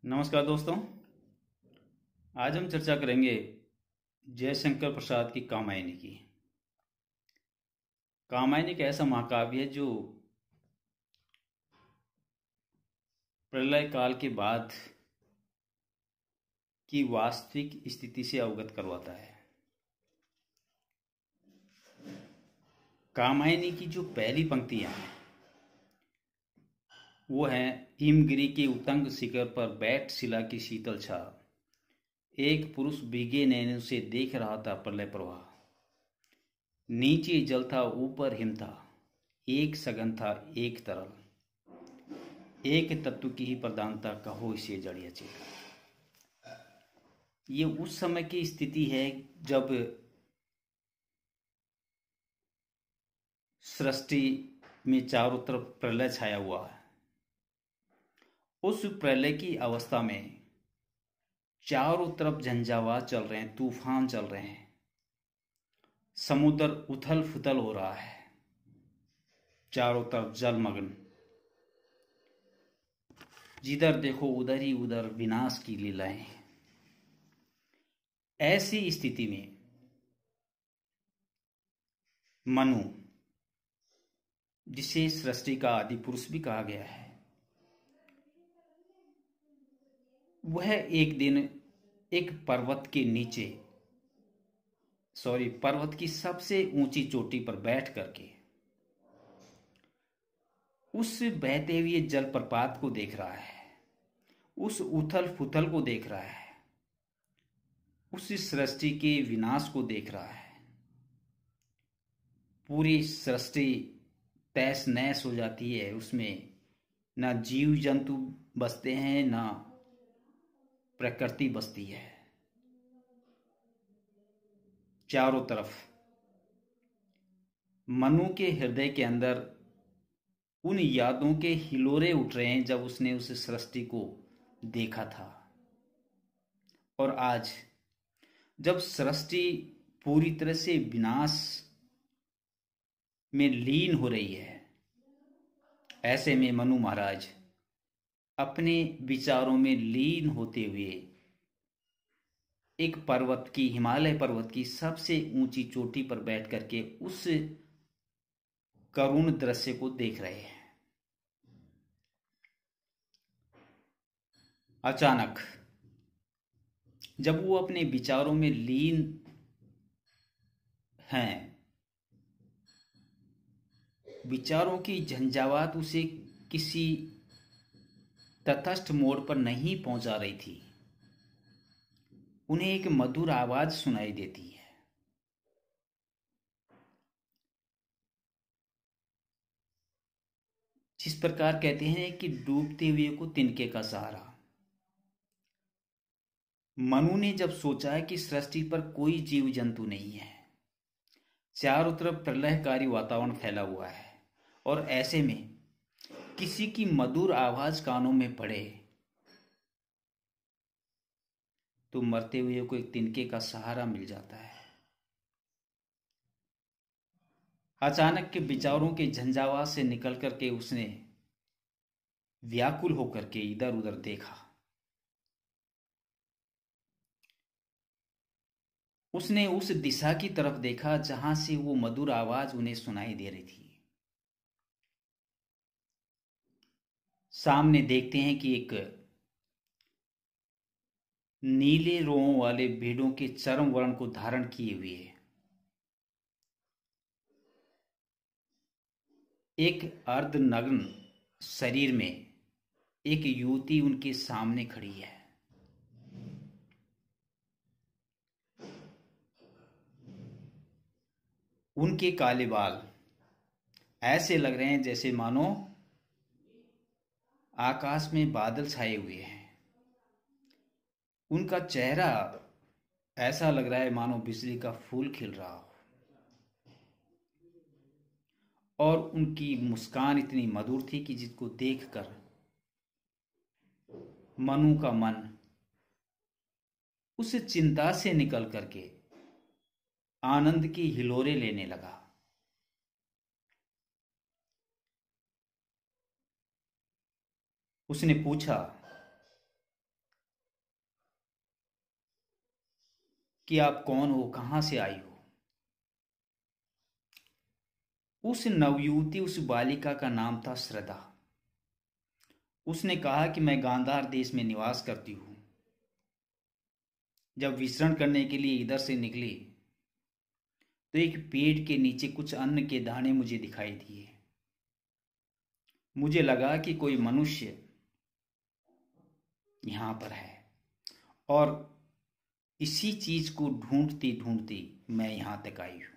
नमस्कार दोस्तों। आज हम चर्चा करेंगे जयशंकर प्रसाद की कामायनी की। कामायनी एक ऐसा महाकाव्य है जो प्रलय काल के बाद की वास्तविक स्थिति से अवगत करवाता है। कामायनी की जो पहली पंक्तियां हैं वो हैं, हिमगिरी के उतंग शिखर पर बैठ शिला की शीतल छा, एक पुरुष भीगे नैनों से देख रहा था प्रलय प्रवाह, नीचे जल था ऊपर हिम था, एक सघन था एक तरल, एक तत्व की ही प्रधानता कहो इसे जड़ या चेतन। ये उस समय की स्थिति है जब सृष्टि में चारों तरफ प्रलय छाया हुआ है। उस प्रलय की अवस्था में चारों तरफ झंझावात चल रहे हैं, तूफान चल रहे हैं, समुद्र उथल फुथल हो रहा है, चारों तरफ जलमग्न, जिधर देखो उधर ही उधर विनाश की लीलाएं। ऐसी स्थिति में मनु, जिसे सृष्टि का आदि पुरुष भी कहा गया है, वह एक दिन एक पर्वत के नीचे, पर्वत की सबसे ऊंची चोटी पर बैठ करके उस बहते हुए जलप्रपात को देख रहा है, उस उथल पुथल को देख रहा है, उस सृष्टि के विनाश को देख रहा है। पूरी सृष्टि तहस नहस हो जाती है, उसमें ना जीव जंतु बसते हैं ना प्रकृति बसती है। चारों तरफ मनु के हृदय के अंदर उन यादों के हिलोरे उठ रहे हैं जब उसने उस सृष्टि को देखा था। और आज जब सृष्टि पूरी तरह से विनाश में लीन हो रही है, ऐसे में मनु महाराज अपने विचारों में लीन होते हुए एक पर्वत की, हिमालय पर्वत की सबसे ऊंची चोटी पर बैठ करके उस करुण दृश्य को देख रहे हैं। अचानक जब वो अपने विचारों में लीन हैं, विचारों की झंझावात उसे किसी तटस्थ मोड़ पर नहीं पहुंचा रही थी। उन्हें एक मधुर आवाज सुनाई देती है। जिस प्रकार कहते हैं कि डूबते हुए को तिनके का सहारा। मनु ने जब सोचा है कि सृष्टि पर कोई जीव जंतु नहीं है, चारों तरफ प्रलयकारी वातावरण फैला हुआ है, और ऐसे में किसी की मधुर आवाज कानों में पड़े तो मरते हुए को एक तिनके का सहारा मिल जाता है। अचानक के विचारों के झंझावात से निकल करके उसने व्याकुल होकर के इधर उधर देखा। उसने उस दिशा की तरफ देखा जहां से वो मधुर आवाज उन्हें सुनाई दे रही थी। सामने देखते हैं कि एक नीले रोओं वाले भेड़ों के चरम वर्ण को धारण किए हुए एक अर्धनग्न शरीर में एक युवती उनके सामने खड़ी है। उनके काले बाल ऐसे लग रहे हैं जैसे मानो आकाश में बादल छाए हुए हैं। उनका चेहरा ऐसा लग रहा है मानो बिजली का फूल खिल रहा हो, और उनकी मुस्कान इतनी मधुर थी कि जिसको देखकर मनु का मन उस चिंता से निकल करके आनंद की हिलोरे लेने लगा। उसने पूछा, कि आप कौन हो, कहां से आई हो। उस नवयुवती, उस बालिका का नाम था श्रद्धा। उसने कहा कि मैं गांधार देश में निवास करती हूँ। जब विचरण करने के लिए इधर से निकली तो एक पेड़ के नीचे कुछ अन्न के दाने मुझे दिखाई दिए। मुझे लगा कि कोई मनुष्य यहाँ पर है, और इसी चीज को ढूंढती ढूंढती मैं यहां तक आई हूं।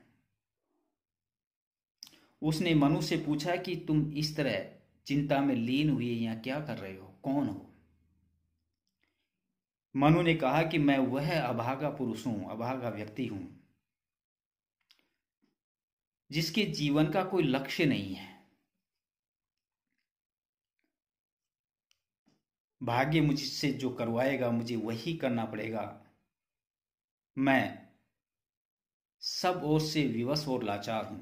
उसने मनु से पूछा कि तुम इस तरह चिंता में लीन हुए यहाँ क्या कर रहे हो, कौन हो। मनु ने कहा कि मैं वह अभागा पुरुष हूं, अभागा व्यक्ति हूं, जिसके जीवन का कोई लक्ष्य नहीं है। भाग्य मुझसे जो करवाएगा मुझे वही करना पड़ेगा। मैं सब ओर से विवश और लाचार हूं।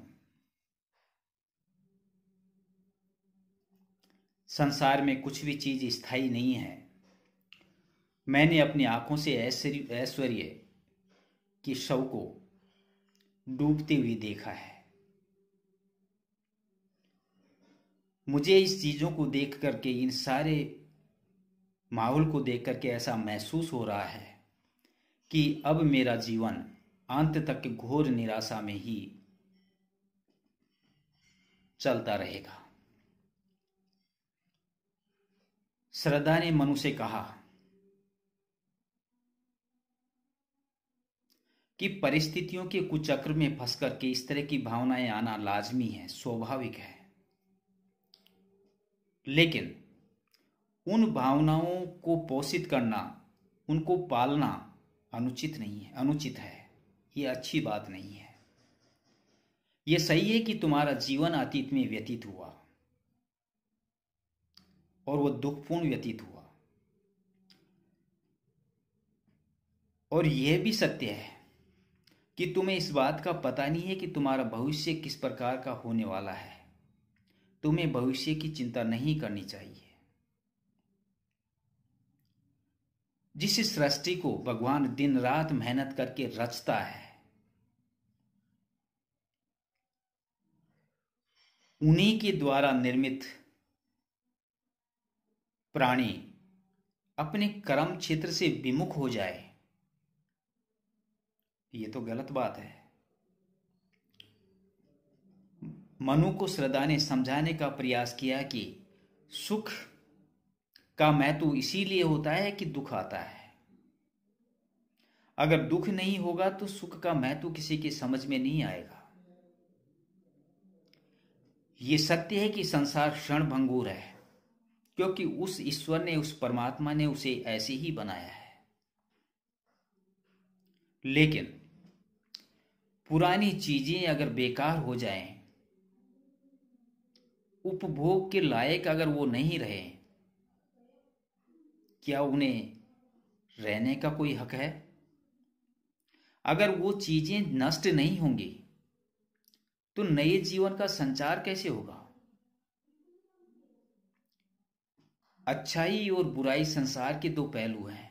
संसार में कुछ भी चीज स्थायी नहीं है। मैंने अपनी आंखों से ऐश्वर्य के शव को डूबते हुए देखा है। मुझे इस चीजों को देख करके, इन सारे माहौल को देख करके ऐसा महसूस हो रहा है कि अब मेरा जीवन अंत तक घोर निराशा में ही चलता रहेगा। श्रद्धा ने मनु से कहा कि परिस्थितियों के कुचक्र में फंस करके इस तरह की भावनाएं आना लाजमी है, स्वाभाविक है, लेकिन उन भावनाओं को पोषित करना, उनको पालना अनुचित नहीं है, अनुचित है। ये अच्छी बात नहीं है। ये सही है कि तुम्हारा जीवन अतीत में व्यतीत हुआ और वो दुखपूर्ण व्यतीत हुआ, और यह भी सत्य है कि तुम्हें इस बात का पता नहीं है कि तुम्हारा भविष्य किस प्रकार का होने वाला है। तुम्हें भविष्य की चिंता नहीं करनी चाहिए। जिस सृष्टि को भगवान दिन रात मेहनत करके रचता है, उन्हीं के द्वारा निर्मित प्राणी अपने कर्म क्षेत्र से विमुख हो जाए, ये तो गलत बात है। मनु को श्रद्धा ने समझाने का प्रयास किया कि सुख का महत्व इसीलिए होता है कि दुख आता है। अगर दुख नहीं होगा तो सुख का महत्व किसी की समझ में नहीं आएगा। ये सत्य है कि संसार क्षण भंगुर है, क्योंकि उस ईश्वर ने, उस परमात्मा ने उसे ऐसे ही बनाया है। लेकिन पुरानी चीजें अगर बेकार हो जाएं, उपभोग के लायक अगर वो नहीं रहे, क्या उन्हें रहने का कोई हक है? अगर वो चीजें नष्ट नहीं होंगी तो नए जीवन का संचार कैसे होगा? अच्छाई और बुराई संसार के दो पहलू हैं।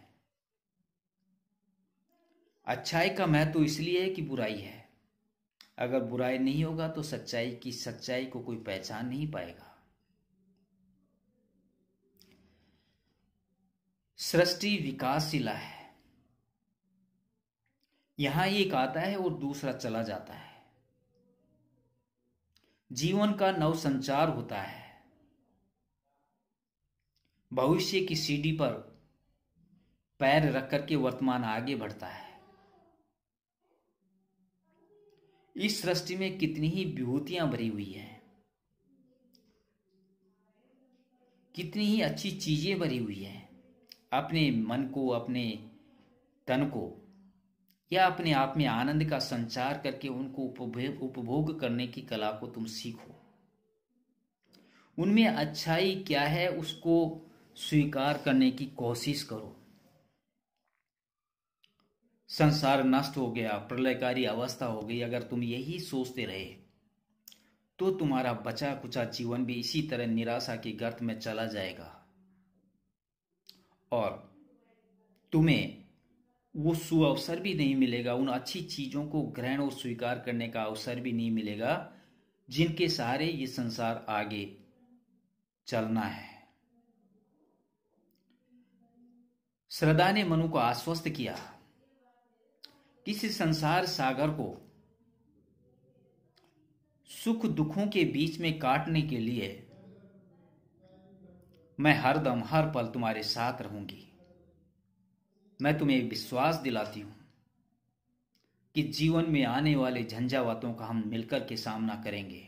अच्छाई का महत्व इसलिए है कि बुराई है। अगर बुराई नहीं होगा तो सच्चाई की सच्चाई को कोई पहचान नहीं पाएगा। सृष्टि विकासशील है। यहां एक आता है और दूसरा चला जाता है। जीवन का नव संचार होता है। भविष्य की सीढ़ी पर पैर रख करके वर्तमान आगे बढ़ता है। इस सृष्टि में कितनी ही विभूतियां भरी हुई हैं, कितनी ही अच्छी चीजें भरी हुई हैं। अपने मन को, अपने तन को या अपने आप में आनंद का संचार करके उनको उपभोग करने की कला को तुम सीखो। उनमें अच्छाई क्या है उसको स्वीकार करने की कोशिश करो। संसार नष्ट हो गया, प्रलयकारी अवस्था हो गई, अगर तुम यही सोचते रहे तो तुम्हारा बचा कुचा जीवन भी इसी तरह निराशा के गर्त में चला जाएगा और तुम्हें वो सुअवसर भी नहीं मिलेगा, उन अच्छी चीजों को ग्रहण और स्वीकार करने का अवसर भी नहीं मिलेगा जिनके सहारे ये संसार आगे चलना है। श्रद्धा ने मनु को आश्वस्त किया कि इस संसार सागर को सुख दुखों के बीच में काटने के लिए मैं हरदम हर पल तुम्हारे साथ रहूंगी। मैं तुम्हें विश्वास दिलाती हूं कि जीवन में आने वाले झंझावातों का हम मिलकर के सामना करेंगे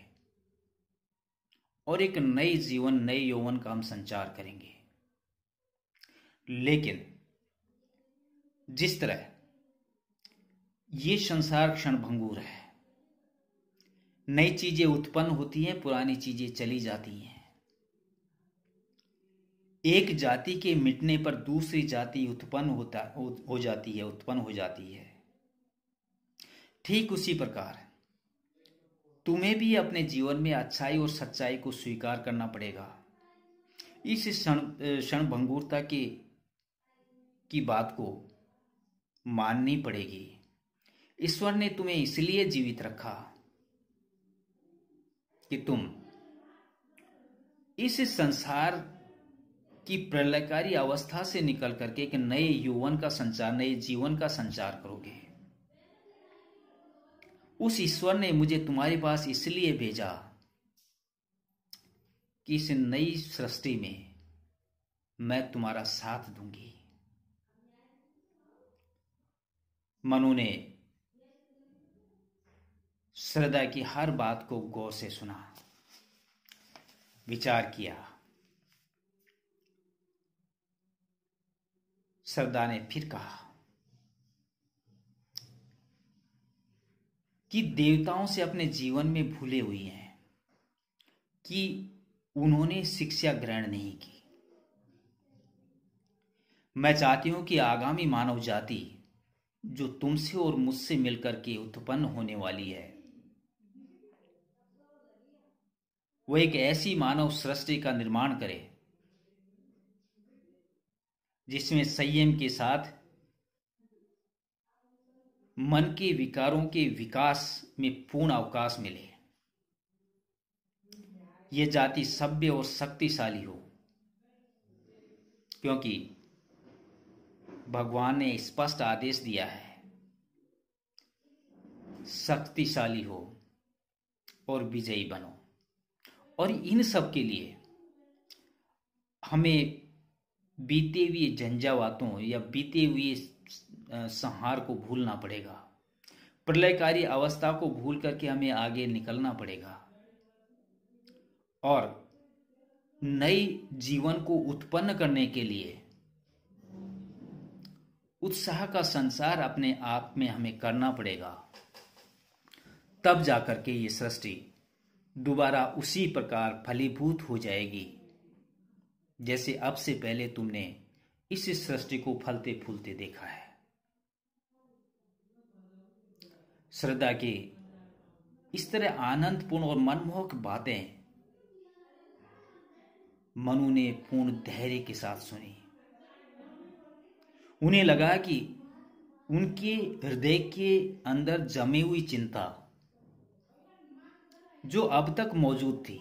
और एक नई जीवन, नए यौवन का हम संचार करेंगे। लेकिन जिस तरह ये संसार क्षणभंगुर है, नई चीजें उत्पन्न होती हैं, पुरानी चीजें चली जाती हैं। एक जाति के मिटने पर दूसरी जाति उत्पन्न हो जाती है। ठीक उसी प्रकार तुम्हें भी अपने जीवन में अच्छाई और सच्चाई को स्वीकार करना पड़ेगा। इस क्षणभंगुरता की बात को माननी पड़ेगी। ईश्वर ने तुम्हें इसलिए जीवित रखा कि तुम इस संसार की प्रलयकारी अवस्था से निकल करके एक नए यौवन का संचार, नए जीवन का संचार करोगे। उस ईश्वर ने मुझे तुम्हारे पास इसलिए भेजा कि इस नई सृष्टि में मैं तुम्हारा साथ दूंगी। मनु ने श्रद्धा की हर बात को गौर से सुना, विचार किया। श्रद्धा ने फिर कहा कि देवताओं से अपने जीवन में भूले हुई हैं कि उन्होंने शिक्षा ग्रहण नहीं की। मैं चाहती हूं कि आगामी मानव जाति जो तुमसे और मुझसे मिलकर के उत्पन्न होने वाली है, वो एक ऐसी मानव सृष्टि का निर्माण करे जिसमें संयम के साथ मन के विकारों के विकास में पूर्ण अवकाश मिले। ये जाति सभ्य और शक्तिशाली हो, क्योंकि भगवान ने स्पष्ट आदेश दिया है, शक्तिशाली हो और विजयी बनो। और इन सब के लिए हमें बीते हुए झंझावातों या बीते हुए संहार को भूलना पड़ेगा। प्रलयकारी अवस्था को भूल करके हमें आगे निकलना पड़ेगा और नई जीवन को उत्पन्न करने के लिए उत्साह का संचार अपने आप में हमें करना पड़ेगा। तब जाकर के ये सृष्टि दोबारा उसी प्रकार फलीभूत हो जाएगी जैसे अब से पहले तुमने इस सृष्टि को फलते फूलते देखा है। श्रद्धा की इस तरह आनंदपूर्ण और मनमोहक बातें मनु ने पूर्ण धैर्य के साथ सुनी। उन्हें लगा कि उनके हृदय के अंदर जमी हुई चिंता जो अब तक मौजूद थी,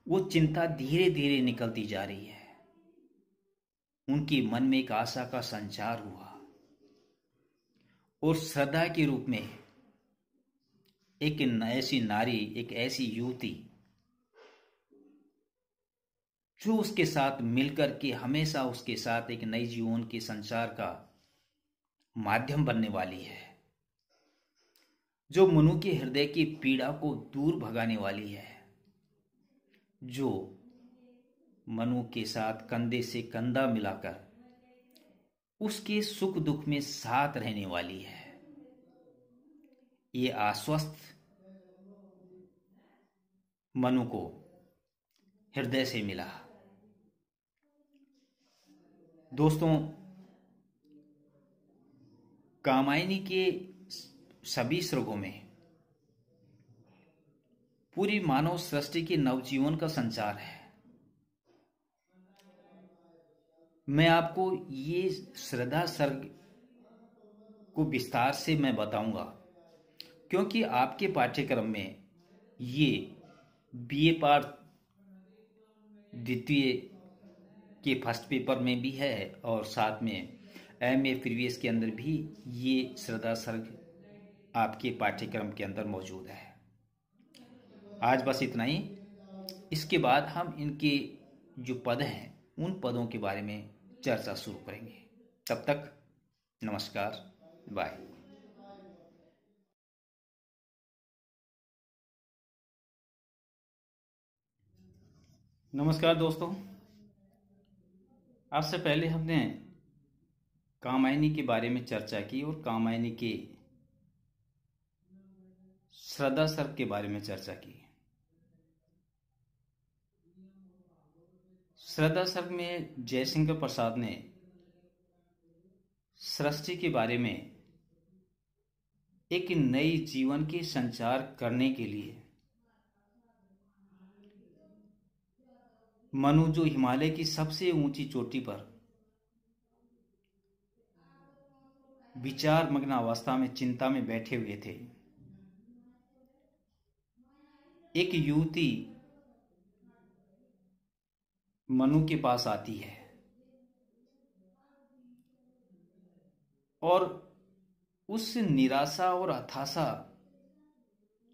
वो चिंता धीरे धीरे निकलती जा रही है। उनके मन में एक आशा का संचार हुआ और श्रद्धा के रूप में एक ऐसी नारी, एक ऐसी युवती जो उसके साथ मिलकर के हमेशा उसके साथ एक नई जीवन के संचार का माध्यम बनने वाली है, जो मनु के हृदय की पीड़ा को दूर भगाने वाली है, जो मनु के साथ कंधे से कंधा मिलाकर उसके सुख दुख में साथ रहने वाली है। ये आश्वस्त मनु को हृदय से मिला। दोस्तों, कामायनी के सभी सर्गों में पूरी मानव सृष्टि के नवजीवन का संचार है। मैं आपको ये श्रद्धा सर्ग को विस्तार से मैं बताऊंगा, क्योंकि आपके पाठ्यक्रम में ये बीए पार्ट द्वितीय के फर्स्ट पेपर में भी है और साथ में एमए प्रीवियस के अंदर भी ये श्रद्धा सर्ग आपके पाठ्यक्रम के अंदर मौजूद है। आज बस इतना ही। इसके बाद हम इनके जो पद हैं उन पदों के बारे में चर्चा शुरू करेंगे। तब तक नमस्कार, बाय। नमस्कार दोस्तों, आज से पहले हमने कामायनी के बारे में चर्चा की और कामायनी के श्रद्धा सर्ग के बारे में चर्चा की। श्रद्धा सर्ग में जयशंकर प्रसाद ने सृष्टि के बारे में एक नई जीवन के संचार करने के लिए मनु, जो हिमालय की सबसे ऊंची चोटी पर विचार मग्न अवस्था में चिंता में बैठे हुए थे, एक युवती मनु के पास आती है और उस निराशा और हताशा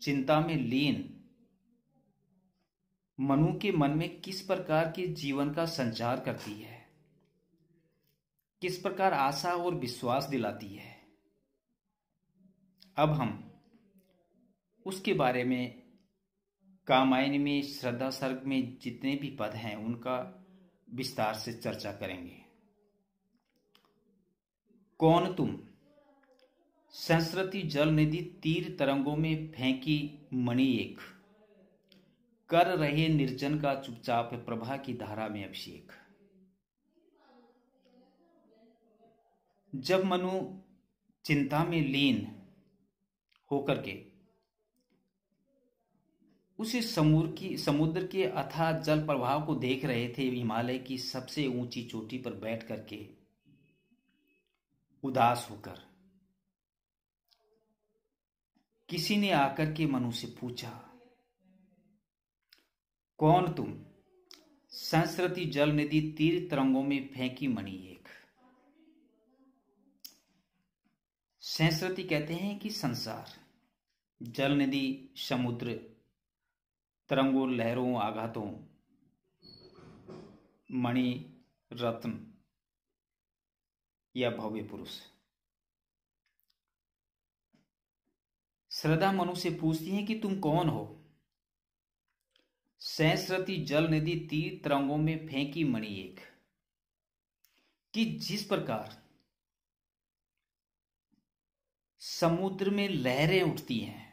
चिंता में लीन मनु के मन में किस प्रकार के जीवन का संचार करती है, किस प्रकार आशा और विश्वास दिलाती है। अब हम उसके बारे में कामायनी में श्रद्धा सर्ग में जितने भी पद हैं उनका विस्तार से चर्चा करेंगे। कौन तुम, संस्कृति जल निधि तीर तरंगों में फेंकी मणि एक, कर रहे निर्जन का चुपचाप प्रभा की धारा में अभिषेक। जब मनु चिंता में लीन होकर के उसी समुद्र के अथाह जल प्रवाह को देख रहे थे, हिमालय की सबसे ऊंची चोटी पर बैठ करके उदास होकर, किसी ने आकर के मनु से पूछा, कौन तुम, संस्कृति जल निधि तीर तरंगों में फेंकी मणि एक। संस्कृति कहते हैं कि संसार, जल निधि समुद्र, तरंगों लहरों आघातों, मणि रत्न या भव्य पुरुष। श्रद्धा मनु से पूछती है कि तुम कौन हो। सहस्रति जल निधि तीर तरंगों में फेंकी मणि एक, कि जिस प्रकार समुद्र में लहरें उठती हैं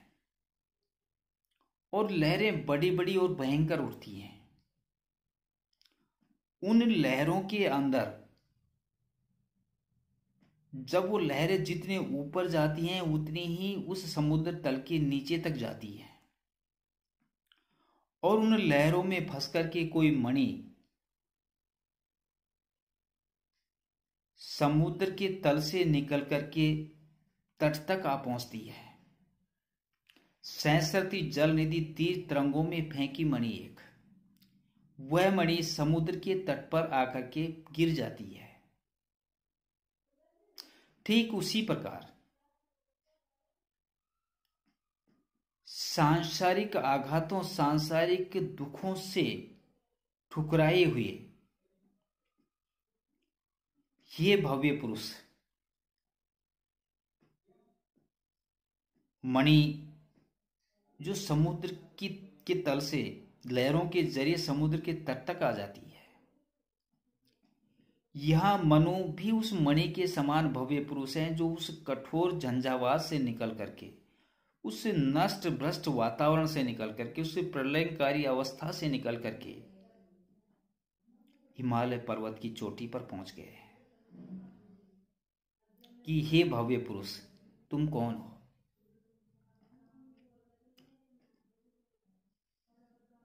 और लहरें बड़ी बड़ी और भयंकर उठती हैं, उन लहरों के अंदर जब वो लहरें जितने ऊपर जाती हैं उतनी ही उस समुद्र तल के नीचे तक जाती है और उन लहरों में फंस करके कोई मणि समुद्र के तल से निकल करके तट तक आ पहुंचती है। सहस्रति जल निधि तीर तरंगों में फेंकी मणि एक, वह मणि समुद्र के तट पर आकर के गिर जाती है। ठीक उसी प्रकार सांसारिक आघातों, सांसारिक दुखों से ठुकराए हुए ये भव्य पुरुष मणि जो समुद्र के तल से लहरों के जरिए समुद्र के तट तक आ जाती है, यहां मनु भी उस मणि के समान भव्य पुरुष हैं, जो उस कठोर झंझावात से निकल करके, उस नष्ट भ्रष्ट वातावरण से निकल करके, उस प्रलयकारी अवस्था से निकल करके हिमालय पर्वत की चोटी पर पहुंच गए कि हे भव्य पुरुष तुम कौन हो।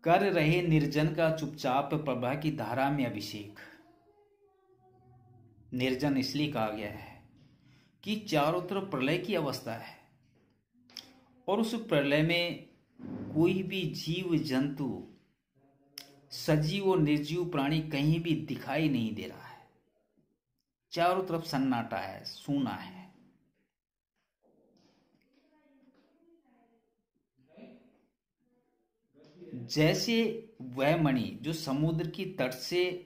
कर रहे निर्जन का चुपचाप प्रभा की धारा में अभिषेक। निर्जन इसलिए कहा गया है कि चारों तरफ प्रलय की अवस्था है और उस प्रलय में कोई भी जीव जंतु, सजीव और निर्जीव प्राणी कहीं भी दिखाई नहीं दे रहा है। चारों तरफ सन्नाटा है, सूना है। जैसे वह मणि जो समुद्र की तट से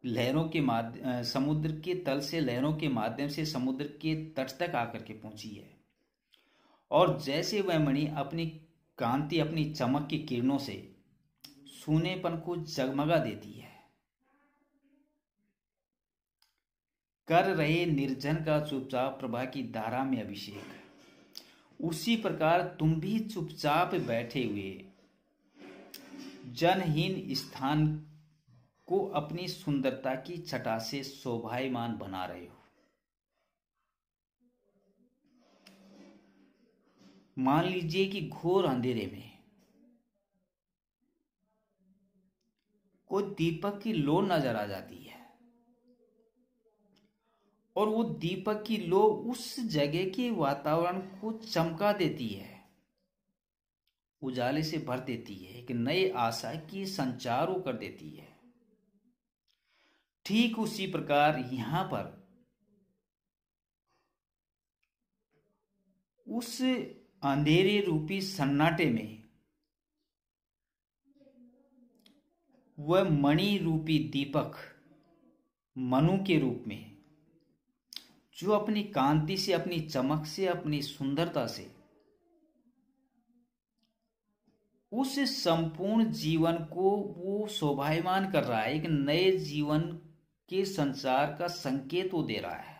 लहरों के माध्यम समुद्र के तल से लहरों के माध्यम से समुद्र के तट तक आकर के पहुंची है, और जैसे वह मणि अपनी कांति, अपनी चमक की किरणों से सूनेपन को जगमगा देती है। कर रहे निर्जन का चुपचाप प्रभा की धारा में अभिषेक, उसी प्रकार तुम भी चुपचाप बैठे हुए जनहीन स्थान को अपनी सुंदरता की छटा से शोभायमान बना रहे हो। मान लीजिए कि घोर अंधेरे में कोई दीपक की लो नजर आ जाती है और वो दीपक की लो उस जगह के वातावरण को चमका देती है, उजाले से भर देती है, एक नई आशा की संचार वो कर देती है। ठीक उसी प्रकार यहां पर उस अंधेरे रूपी सन्नाटे में वह मणि रूपी दीपक मनु के रूप में, जो अपनी कांति से, अपनी चमक से, अपनी सुंदरता से उस संपूर्ण जीवन को वो शोभायमान कर रहा है, एक नए जीवन के संचार का संकेत वो दे रहा है।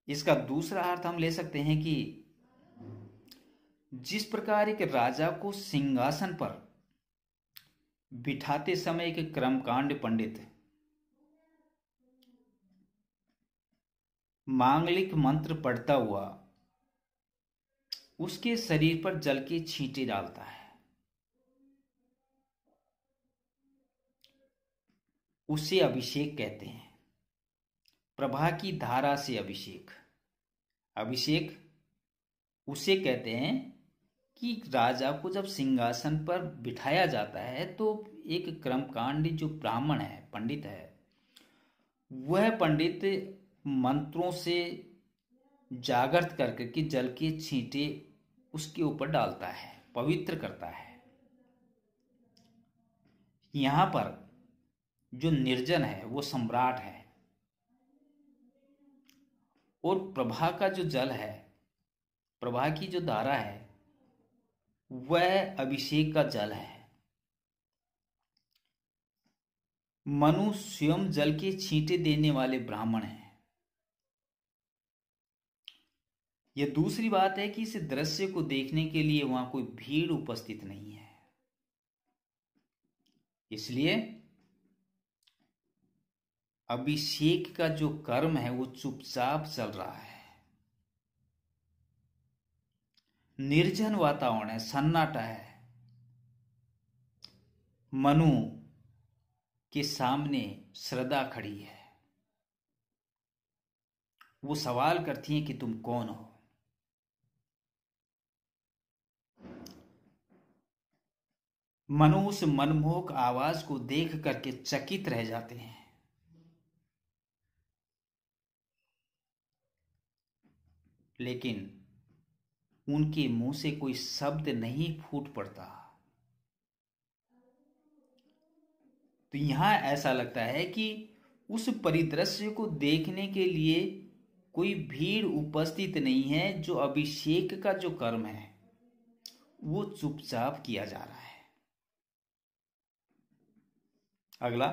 इसका दूसरा अर्थ हम ले सकते हैं कि जिस प्रकार एक राजा को सिंहासन पर बिठाते समय एक कर्मकांड पंडित मांगलिक मंत्र पढ़ता हुआ उसके शरीर पर जल के छींटे डालता है, उसे अभिषेक कहते हैं। प्रभा की धारा से अभिषेक, अभिषेक उसे कहते हैं कि राजा को जब सिंहासन पर बिठाया जाता है तो एक कर्मकांडी जो ब्राह्मण है, पंडित है, वह पंडित मंत्रों से जागृत करके कि जल के छींटे उसके ऊपर डालता है, पवित्र करता है। यहां पर जो निर्जन है वो सम्राट है और प्रभा का जो जल है, प्रभा की जो धारा है, वह अभिषेक का जल है। मनु स्वयं जल के छींटे देने वाले ब्राह्मण हैं। यह दूसरी बात है कि इस दृश्य को देखने के लिए वहां कोई भीड़ उपस्थित नहीं है, इसलिए अभिषेक का जो कर्म है वो चुपचाप चल रहा है। निर्जन वातावरण है, सन्नाटा है। मनु के सामने श्रद्धा खड़ी है, वो सवाल करती है कि तुम कौन हो। मनु उस मनमोहक आवाज को देख करके चकित रह जाते हैं। लेकिन उनके मुंह से कोई शब्द नहीं फूट पड़ता। तो यहां ऐसा लगता है कि उस परिदृश्य को देखने के लिए कोई भीड़ उपस्थित नहीं है। जो अभिषेक का जो कर्म है वो चुपचाप किया जा रहा है। अगला,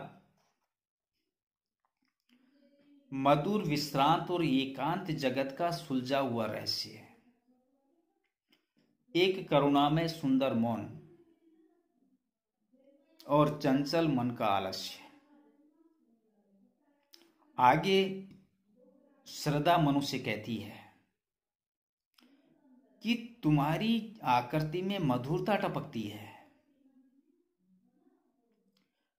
मधुर विश्रांत और एकांत जगत का सुलझा हुआ रहस्य है। एक करुणामय सुंदर मौन और चंचल मन का आलस्य। आगे श्रद्धा मनु से कहती है कि तुम्हारी आकृति में मधुरता टपकती है,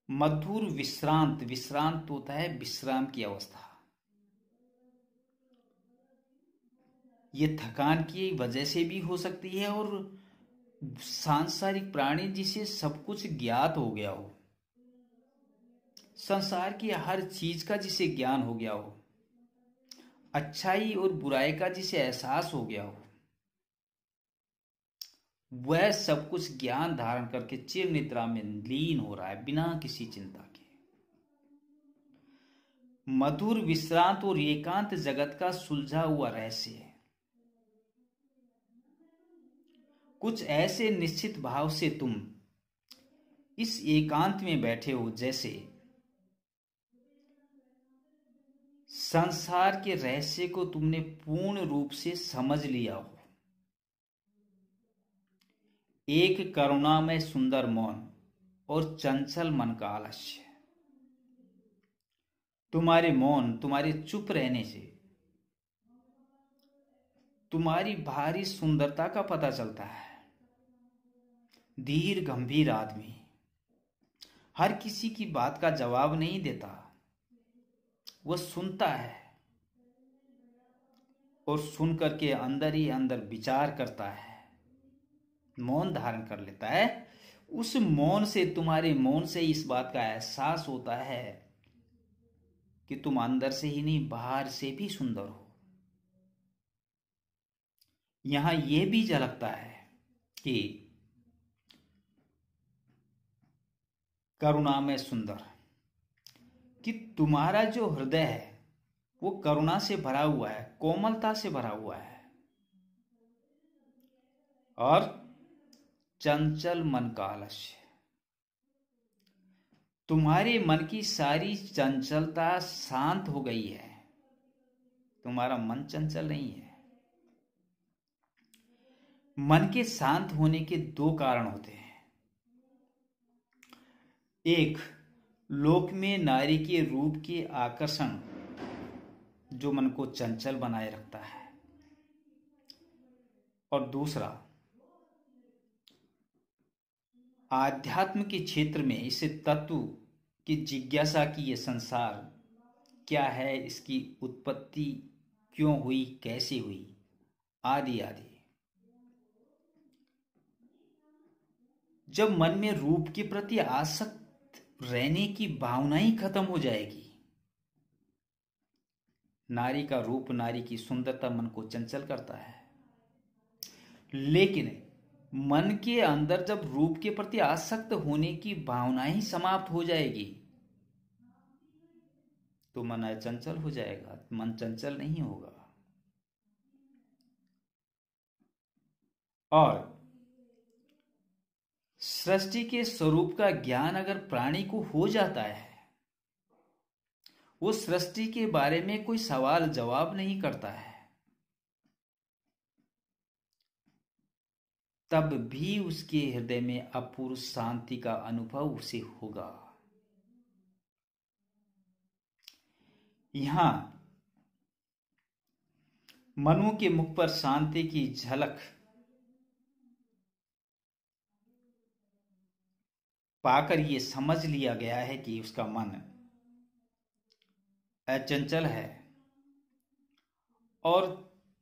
मधुर विश्रांत, विश्रांत होता है विश्राम की अवस्था। ये थकान की वजह से भी हो सकती है, और सांसारिक प्राणी जिसे सब कुछ ज्ञात हो गया हो, संसार की हर चीज का जिसे ज्ञान हो गया हो, अच्छाई और बुराई का जिसे एहसास हो गया हो, वह सब कुछ ज्ञान धारण करके चिर निद्रा में लीन हो रहा है बिना किसी चिंता के। मधुर विश्रांत और एकांत जगत का सुलझा हुआ रहस्य है। कुछ ऐसे निश्चित भाव से तुम इस एकांत में बैठे हो जैसे संसार के रहस्य को तुमने पूर्ण रूप से समझ लिया हो। एक करुणामय सुंदर मौन और चंचल मन का आलस्य। तुम्हारे मौन, तुम्हारे चुप रहने से तुम्हारी भारी सुंदरता का पता चलता है। धीर गंभीर आदमी हर किसी की बात का जवाब नहीं देता, वह सुनता है और सुन करके अंदर ही अंदर विचार करता है, मौन धारण कर लेता है। उस मौन से, तुम्हारे मौन से इस बात का एहसास होता है कि तुम अंदर से ही नहीं बाहर से भी सुंदर हो। यहां यह भी झलकता है कि करुणा में सुंदर, कि तुम्हारा जो हृदय है वो करुणा से भरा हुआ है, कोमलता से भरा हुआ है, और चंचल मन का आलस्य। तुम्हारे मन की सारी चंचलता शांत हो गई है, तुम्हारा मन चंचल नहीं है। मन के शांत होने के दो कारण होते हैं। एक, लोक में नारी के रूप के आकर्षण जो मन को चंचल बनाए रखता है, और दूसरा, आध्यात्म के क्षेत्र में इस तत्व की जिज्ञासा की ये संसार क्या है, इसकी उत्पत्ति क्यों हुई, कैसे हुई, आदि आदि। जब मन में रूप के प्रति आसक्त रहने की भावना ही खत्म हो जाएगी, नारी का रूप, नारी की सुंदरता मन को चंचल करता है। लेकिन मन के अंदर जब रूप के प्रति आसक्त होने की भावना ही समाप्त हो जाएगी तो मन अचंचल हो जाएगा, मन चंचल नहीं होगा। और सृष्टि के स्वरूप का ज्ञान अगर प्राणी को हो जाता है, वो सृष्टि के बारे में कोई सवाल जवाब नहीं करता है, तब भी उसके हृदय में अपूर्व शांति का अनुभव उसे होगा। यहां मनु के मुख पर शांति की झलक पाकर यह समझ लिया गया है कि उसका मन अचंचल है और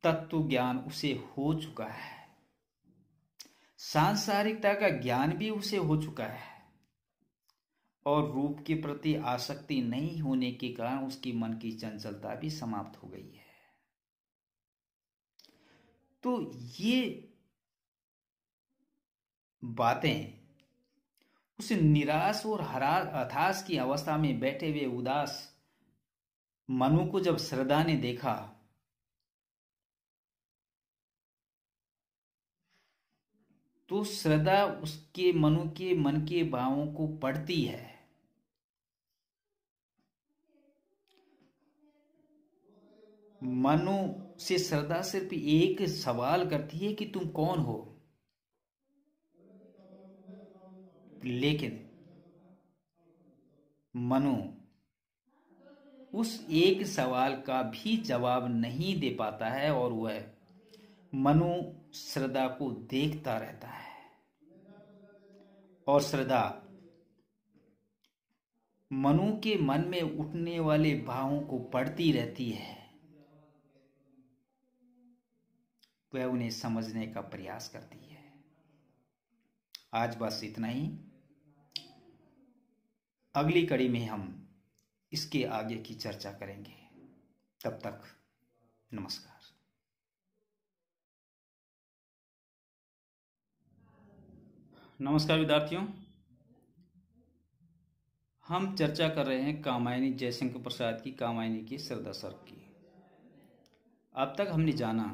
तत्व ज्ञान उसे हो चुका है, सांसारिकता का ज्ञान भी उसे हो चुका है, और रूप के प्रति आसक्ति नहीं होने के कारण उसकी मन की चंचलता भी समाप्त हो गई है। तो ये बातें उस निराश और हताश की अवस्था में बैठे हुए उदास मनु को जब श्रद्धा ने देखा तो श्रद्धा उसके मनु के मन के भावों को पढ़ती है। मनु से श्रद्धा सिर्फ एक सवाल करती है कि तुम कौन हो, लेकिन मनु उस एक सवाल का भी जवाब नहीं दे पाता है, और वह मनु श्रद्धा को देखता रहता है, और श्रद्धा मनु के मन में उठने वाले भावों को पढ़ती रहती है। वह उन्हें समझने का प्रयास करती है। आज बस इतना ही। अगली कड़ी में हम इसके आगे की चर्चा करेंगे। तब तक नमस्कार। नमस्कार विद्यार्थियों, हम चर्चा कर रहे हैं कामायनी जयशंकर प्रसाद की कामायनी की श्रद्धा सर्प की। अब तक हमने जाना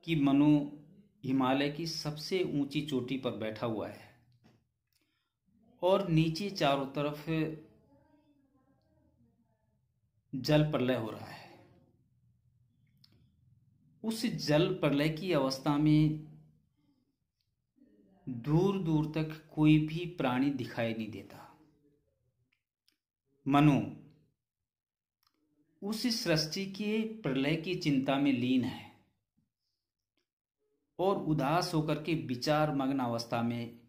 कि मनु हिमालय की सबसे ऊंची चोटी पर बैठा हुआ है और नीचे चारों तरफ जल प्रलय हो रहा है। उस जल प्रलय की अवस्था में दूर दूर तक कोई भी प्राणी दिखाई नहीं देता। मनु उस सृष्टि के प्रलय की चिंता में लीन है और उदास होकर के विचार मग्न अवस्था में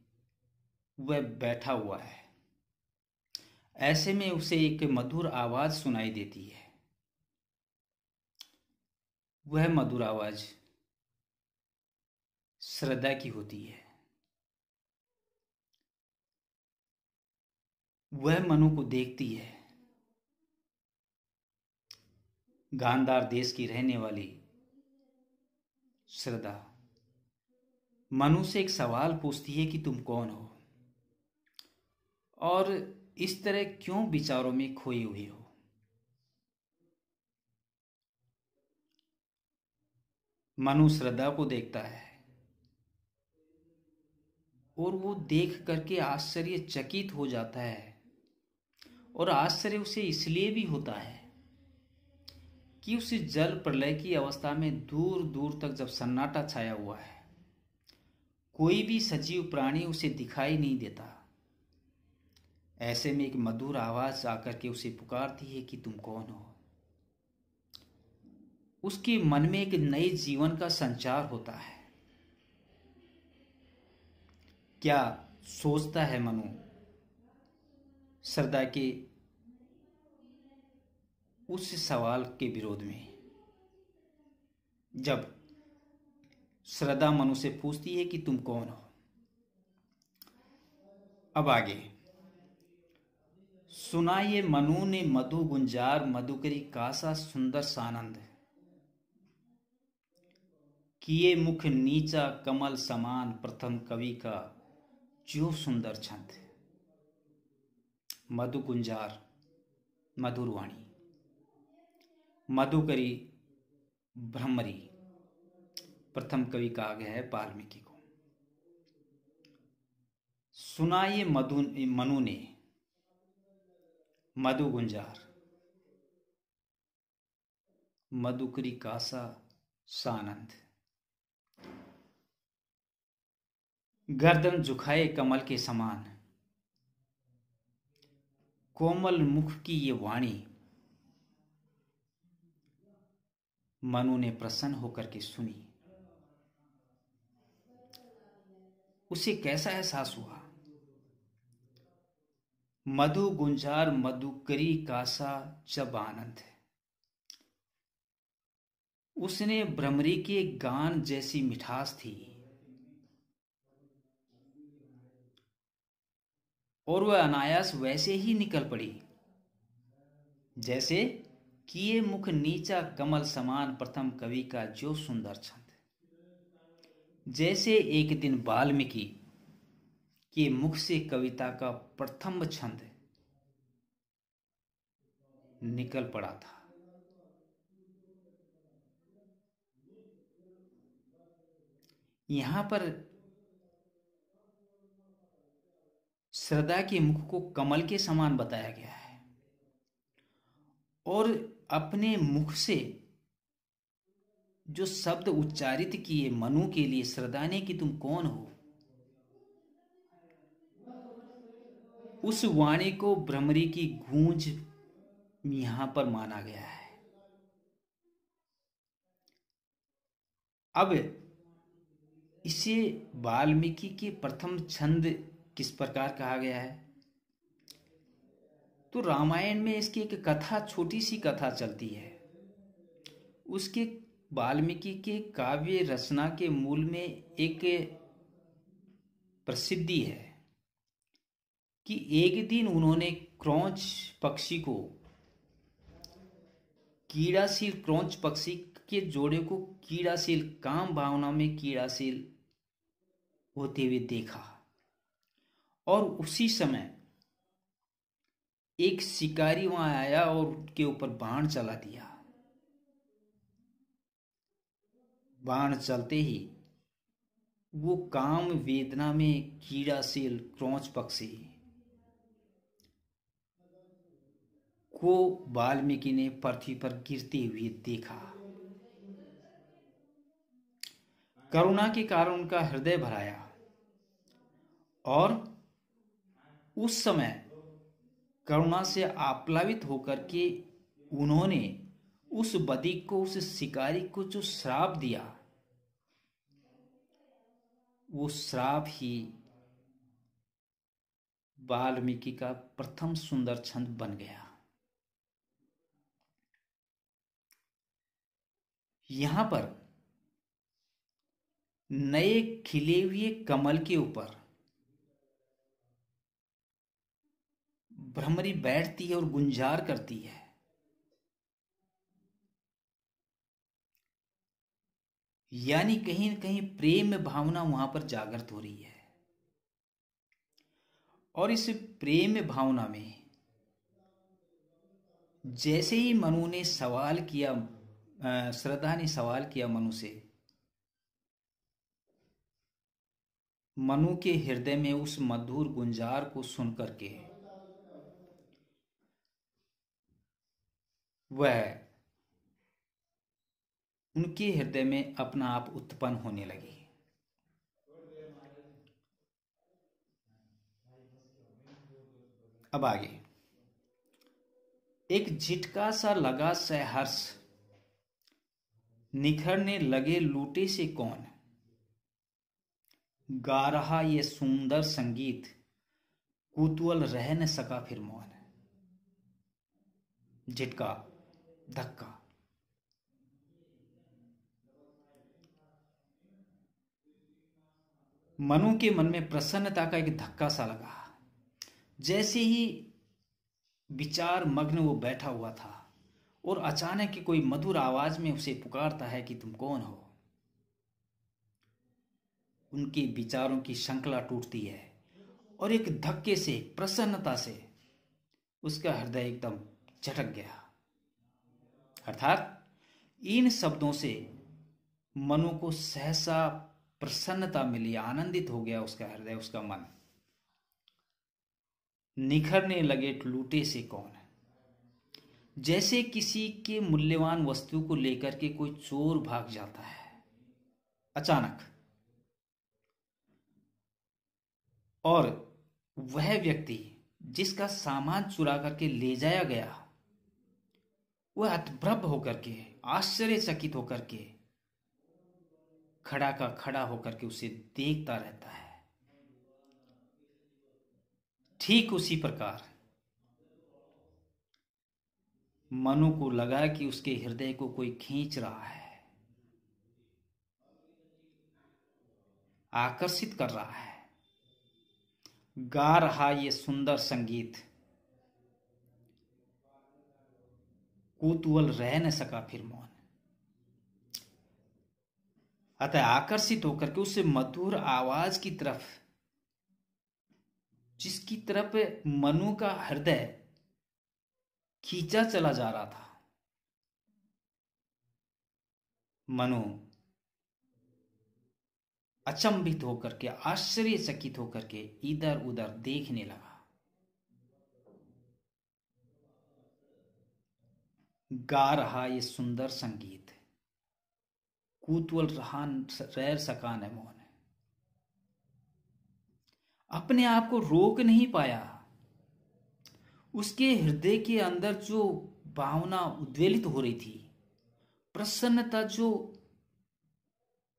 वह बैठा हुआ है। ऐसे में उसे एक मधुर आवाज सुनाई देती है। वह मधुर आवाज श्रद्धा की होती है। वह मनु को देखती है। गांधार देश की रहने वाली श्रद्धा मनु से एक सवाल पूछती है कि तुम कौन हो और इस तरह क्यों विचारों में खोई हुई हो। मनु श्रद्धा को देखता है और वो देख करके आश्चर्यचकित हो जाता है। और आश्चर्य उसे इसलिए भी होता है कि उस जल प्रलय की अवस्था में दूर दूर तक जब सन्नाटा छाया हुआ है, कोई भी सजीव प्राणी उसे दिखाई नहीं देता। ऐसे में एक मधुर आवाज आकर के उसे पुकारती है कि तुम कौन हो। उसके मन में एक नए जीवन का संचार होता है। क्या सोचता है मनु श्रद्धा के उस सवाल के विरोध में? जब श्रद्धा मनु से पूछती है कि तुम कौन हो। अब आगे सुनाइए मनु ने मधु गुंजार मधुकरी कासा सुंदर सानंद, किए मुख नीचा कमल समान प्रथम कवि का जो सुंदर छंद। मधु गुंजार मधुर वाणी, मधुकरी भ्रमरी प्रथम कवि कहा गया है वाल्मीकि को। सुनाइए मनु ने मधु गुंजार मधुकरी कासा सानंद, गर्दन झुकाए कमल के समान, कोमल मुख की ये वाणी। मनु ने प्रसन्न होकर के सुनी। उसे कैसा एहसास हुआ? मधु गुंजार मधुकरी कासा जब आनंद। उसने भ्रमरी के गान जैसी मिठास थी और वह अनायास वैसे ही निकल पड़ी जैसे किए मुख नीचा कमल समान प्रथम कवि का जो सुंदर छंद। जैसे एक दिन वाल्मीकि के मुख से कविता का प्रथम छंद निकल पड़ा था। यहां पर श्रद्धा के मुख को कमल के समान बताया गया है और अपने मुख से जो शब्द उच्चारित किए मनु के लिए श्रद्धा ने कि तुम कौन हो, उस वाणी को भ्रमरी की गूंज यहां पर माना गया है। अब इसे वाल्मीकि के प्रथम छंद किस प्रकार कहा गया है? तो रामायण में इसकी एक कथा, छोटी सी कथा चलती है। उसके वाल्मीकि के काव्य रचना के मूल में एक प्रसिद्धि है कि एक दिन उन्होंने क्रौंच पक्षी को, कीड़ासील क्रौंच पक्षी के जोड़े को कीड़ासील, काम भावना में कीड़ासील होते हुए देखा। और उसी समय एक शिकारी वहां आया और उनके ऊपर बाण चला दिया। बाण चलते ही वो काम वेदना में कीड़ासील क्रौंच पक्षी को वाल्मीकि ने पृथ्वी पर गिरते हुए देखा। करुणा के कारण उनका हृदय भराया और उस समय करुणा से आप्लावित होकर के उन्होंने उस बधिक को, उस शिकारी को जो श्राप दिया, वो श्राप ही वाल्मीकि का प्रथम सुंदर छंद बन गया। यहां पर नए खिले हुए कमल के ऊपर भ्रमरी बैठती है और गुंजार करती है। यानी कहीं न कहीं प्रेम भावना वहां पर जागृत हो रही है। और इस प्रेम भावना में जैसे ही मनु ने सवाल किया, श्रद्धा ने सवाल किया मनु से, मनु के हृदय में उस मधुर गुंजार को सुनकर के वह उनके हृदय में अपना आप उत्पन्न होने लगी। अब आगे, एक झिटका सा लगा सहर्ष, निखरने लगे लूटे से कौन, गा रहा ये सुंदर संगीत, कुतूहल रह न सका फिर मौन। झिटका, धक्का। मनु के मन में प्रसन्नता का एक धक्का सा लगा। जैसे ही विचार मग्न वो बैठा हुआ था और अचानक ही कोई मधुर आवाज में उसे पुकारता है कि तुम कौन हो। उनके विचारों की श्रृंखला टूटती है और एक धक्के से, प्रसन्नता से उसका हृदय एकदम झटक गया। अर्थात इन शब्दों से मनु को सहसा प्रसन्नता मिली, आनंदित हो गया उसका हृदय, उसका मन। निखरने लगे लूटे से कौन, जैसे किसी के मूल्यवान वस्तु को लेकर के कोई चोर भाग जाता है अचानक, और वह व्यक्ति जिसका सामान चुरा करके ले जाया गया, वह हतप्रभ होकर के, आश्चर्यचकित होकर के खड़ा का खड़ा होकर के उसे देखता रहता है। ठीक उसी प्रकार मनु को लगा कि उसके हृदय को कोई खींच रहा है, आकर्षित कर रहा है, गा रहा ये सुंदर संगीत, कुतूहल रह न सका फिर मौन। अतः आकर्षित होकर के उस मधुर आवाज की तरफ, जिसकी तरफ मनु का हृदय खींचा चला जा रहा था, मनु अचंभित होकर के, आश्चर्यचकित होकर के इधर उधर देखने लगा। गा रहा ये सुंदर संगीत, कुतूहल रह सका न मौन। अपने आप को रोक नहीं पाया। उसके हृदय के अंदर जो भावना उद्वेलित हो रही थी, प्रसन्नता जो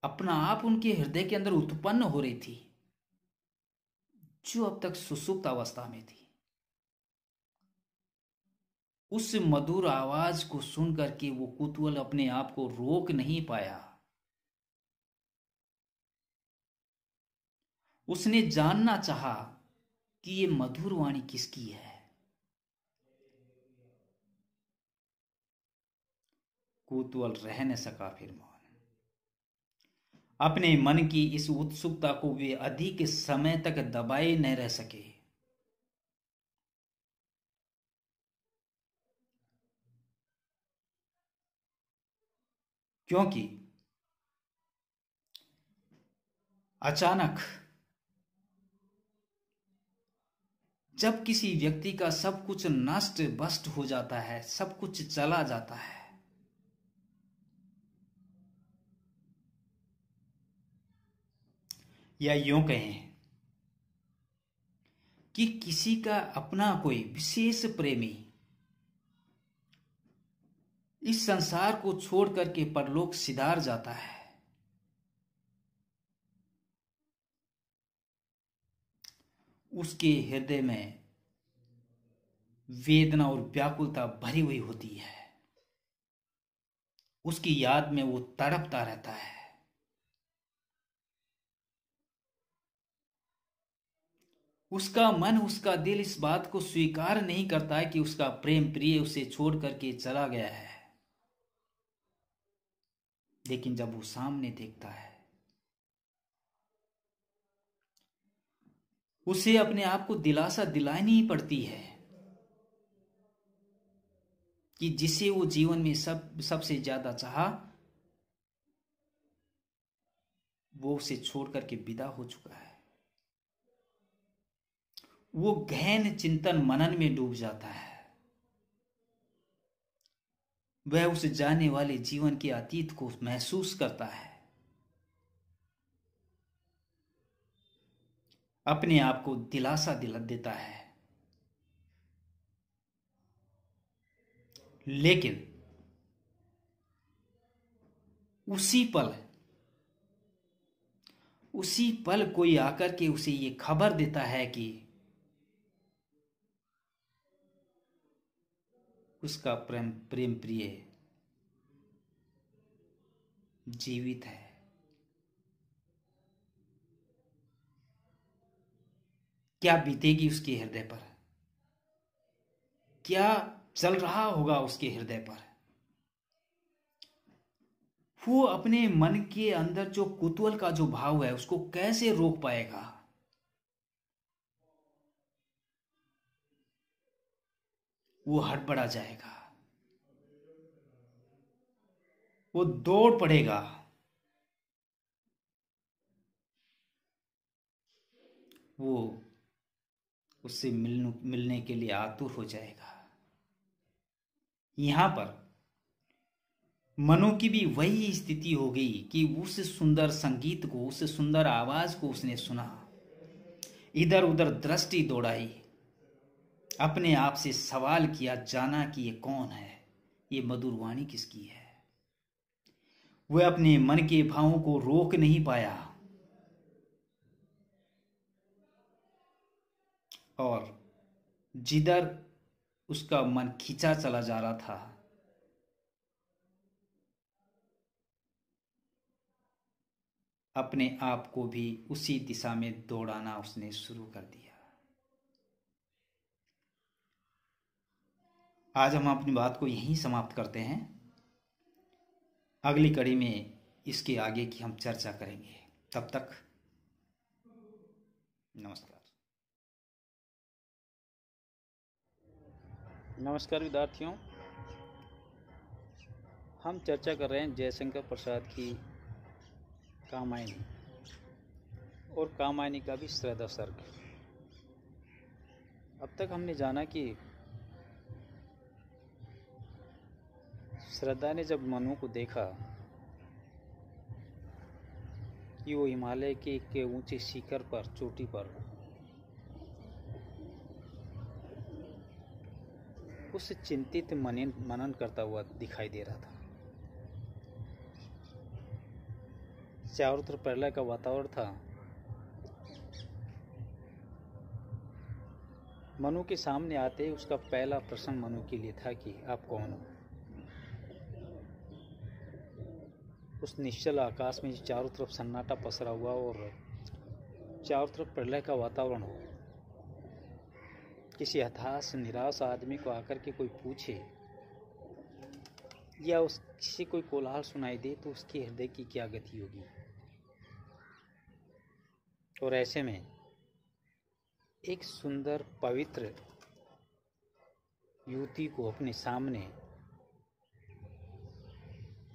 अपना आप उनके हृदय के अंदर उत्पन्न हो रही थी, जो अब तक सुसुप्त अवस्था में थी, उस मधुर आवाज को सुन करके वो कुतूहल अपने आप को रोक नहीं पाया। उसने जानना चाहा कि ये मधुर वाणी किसकी है। कुतूहल रह न सका फिर मौन। अपने मन की इस उत्सुकता को वे अधिक समय तक दबाए न रह सके। क्योंकि अचानक जब किसी व्यक्ति का सब कुछ नष्ट भ्रष्ट हो जाता है, सब कुछ चला जाता है, या यूं कहें कि किसी का अपना कोई विशेष प्रेमी इस संसार को छोड़ करके परलोक सिधार जाता है, उसके हृदय में वेदना और व्याकुलता भरी हुई होती है। उसकी याद में वो तड़पता रहता है। उसका मन, उसका दिल इस बात को स्वीकार नहीं करता है कि उसका प्रेम प्रिय उसे छोड़ करके चला गया है। लेकिन जब वो सामने देखता है, उसे अपने आप को दिलासा दिलानी ही पड़ती है कि जिसे वो जीवन में सबसे ज्यादा चाहा, वो उसे छोड़ करके विदा हो चुका है। वो गहन चिंतन मनन में डूब जाता है। वह उस जाने वाले जीवन के अतीत को महसूस करता है। अपने आप को दिलासा दिला देता है। लेकिन उसी पल कोई आकर के उसे ये खबर देता है कि उसका प्रेम प्रिय जीवित है। क्या बीतेगी उसके हृदय पर? क्या चल रहा होगा उसके हृदय पर? वो अपने मन के अंदर जो कुतूहल का जो भाव है, उसको कैसे रोक पाएगा? वो हड़बड़ा जाएगा, वो दौड़ पड़ेगा, वो उससे मिलने के लिए आतुर हो जाएगा। यहां पर मनु की भी वही स्थिति हो गई कि उस सुंदर संगीत को, उस सुंदर आवाज को उसने सुना, इधर उधर दृष्टि दौड़ाई, अपने आप से सवाल किया, जाना कि ये कौन है, ये मधुर वाणी किसकी है। वह अपने मन के भावों को रोक नहीं पाया और जिधर उसका मन खींचा चला जा रहा था, अपने आप को भी उसी दिशा में दौड़ाना उसने शुरू कर दिया। आज हम अपनी बात को यहीं समाप्त करते हैं। अगली कड़ी में इसके आगे की हम चर्चा करेंगे। तब तक नमस्कार। नमस्कार विद्यार्थियों, हम चर्चा कर रहे हैं जयशंकर प्रसाद की कामायनी और कामायनी का भी श्रद्धा सर्ग। अब तक हमने जाना कि श्रद्धा ने जब मनु को देखा कि वो हिमालय के ऊंचे शिखर पर, चोटी पर उस चिंतित मनन करता हुआ दिखाई दे रहा था। चारों तरफ प्रलय का वातावरण था। मनु के सामने आते ही उसका पहला प्रश्न मनु के लिए था कि आप कौन हो। उस निश्चल आकाश में चारों तरफ सन्नाटा पसरा हुआ और चारों तरफ प्रलय का वातावरण हो, किसी हताश निराश आदमी को आकर के कोई पूछे या उससे कोई कोलाहल सुनाई दे तो उसके हृदय की क्या गति होगी। और ऐसे में एक सुंदर पवित्र युवती को अपने सामने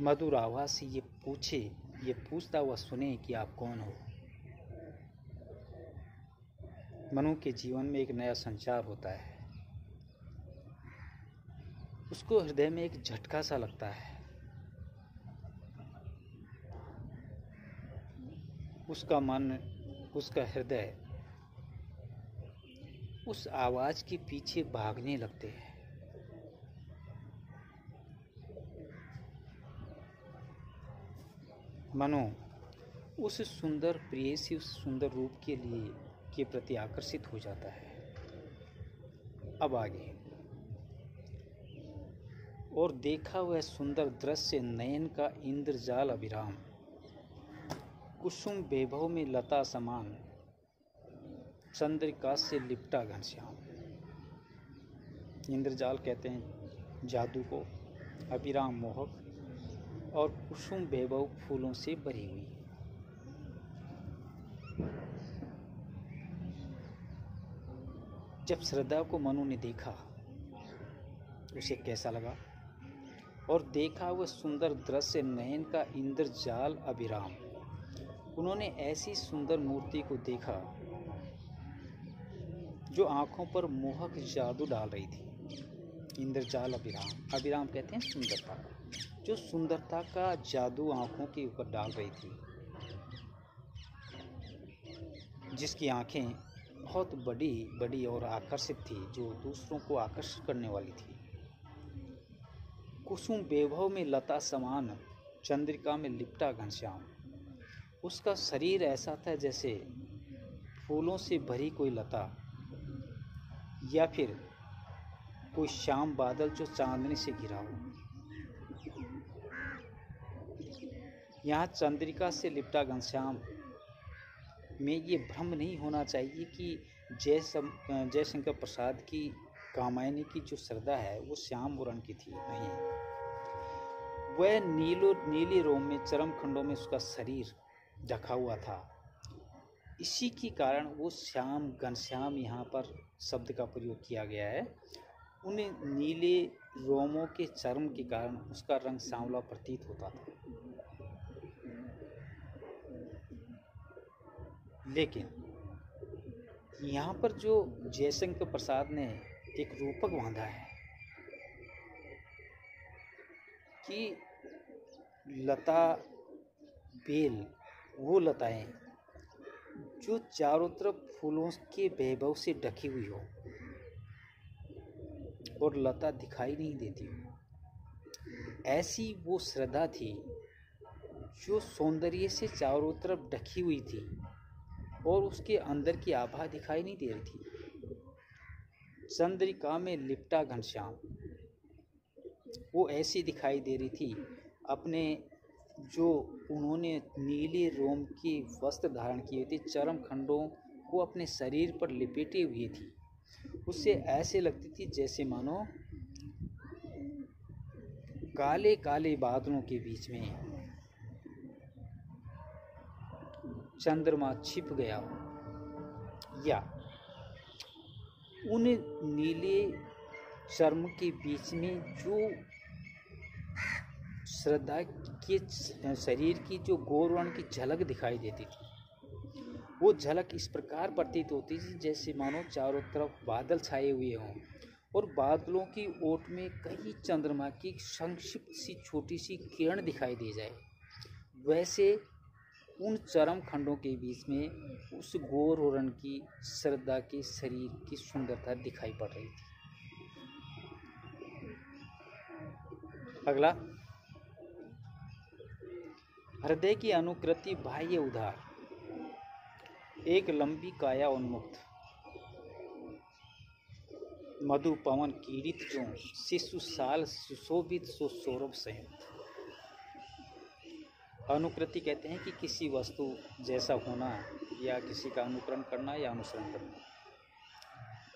मधुर आवाज से ये पूछता हुआ सुने कि आप कौन हो। मनु के जीवन में एक नया संचार होता है। उसको हृदय में एक झटका सा लगता है। उसका मन, उसका हृदय उस आवाज के पीछे भागने लगते हैं। मनु उस सुंदर प्रेयसी, उस सुंदर रूप के प्रति आकर्षित हो जाता है। अब आगे और देखा वह सुंदर दृश्य नयन का इंद्रजाल अभिराम, कुसुम वैभव में लता समान, चंद्रिका से लिपटा घनश्याम। इंद्रजाल कहते हैं जादू को, अभिराम मोहक, और कुसुम वैभव फूलों से भरी हुई। जब श्रद्धा को मनु ने देखा उसे कैसा लगा, और देखा वह सुंदर दृश्य नयन का इंद्रजाल अभिराम। उन्होंने ऐसी सुंदर मूर्ति को देखा जो आंखों पर मोहक जादू डाल रही थी। इंद्रजाल अभिराम, अभिराम कहते हैं सुंदरता, जो सुंदरता का जादू आंखों के ऊपर डाल रही थी, जिसकी आंखें बहुत बड़ी बड़ी और आकर्षित थी, जो दूसरों को आकर्षित करने वाली थी। कुसुम वैभव में लता समान, चंद्रिका में लिपटा घनश्याम। उसका शरीर ऐसा था जैसे फूलों से भरी कोई लता या फिर कोई श्याम बादल जो चांदनी से घिरा हो। यहाँ चंद्रिका से लिपटा घनश्याम में ये भ्रम नहीं होना चाहिए कि जयशंकर प्रसाद की कामायनी की जो श्रद्धा है वो श्याम वर्ण की थी। नहीं, वह नीले रोम में चरम खंडों में उसका शरीर ढका हुआ था। इसी के कारण वो श्याम, घनश्याम यहाँ पर शब्द का प्रयोग किया गया है। उन नीले रोमों के चर्म के कारण उसका रंग सांवला प्रतीत होता था। लेकिन यहाँ पर जो जयशंकर प्रसाद ने एक रूपक बांधा है कि लता बेल, वो लताएं जो चारों तरफ फूलों के वैभव से ढकी हुई हो और लता दिखाई नहीं देती हो, ऐसी वो श्रद्धा थी जो सौंदर्य से चारों तरफ ढकी हुई थी और उसके अंदर की आभा दिखाई नहीं दे रही थी। चंद्रिका में लिपटा घनश्याम, वो ऐसी दिखाई दे रही थी, अपने जो उन्होंने नीले रोम की वस्त्र धारण किए थे, चरम खंडों को अपने शरीर पर लिपेटे हुए थी। उससे ऐसे लगती थी जैसे मानो काले काले बादलों के बीच में चंद्रमा छिप गया हो, या उन नीले चर्म के बीच में जो श्रद्धा के शरीर की जो गौरवर्ण की झलक दिखाई देती थी, वो झलक इस प्रकार प्रतीत होती थी जैसे मानो चारों तरफ बादल छाए हुए हों और बादलों की ओट में कई चंद्रमा की संक्षिप्त सी छोटी सी किरण दिखाई दे जाए। वैसे उन चरम खंडों के बीच में उस गौर वर्ण की श्रद्धा के शरीर की सुंदरता दिखाई पड़ रही थी। अगला, हृदय की अनुकृति बाह्य उधार, एक लंबी काया उन्मुक्त, मधु पवन कीड़ित जो शिशु साल सुशोभित सो सौरभ संयुक्त। अनुकृति कहते हैं कि किसी वस्तु जैसा होना या किसी का अनुकरण करना या अनुसरण करना।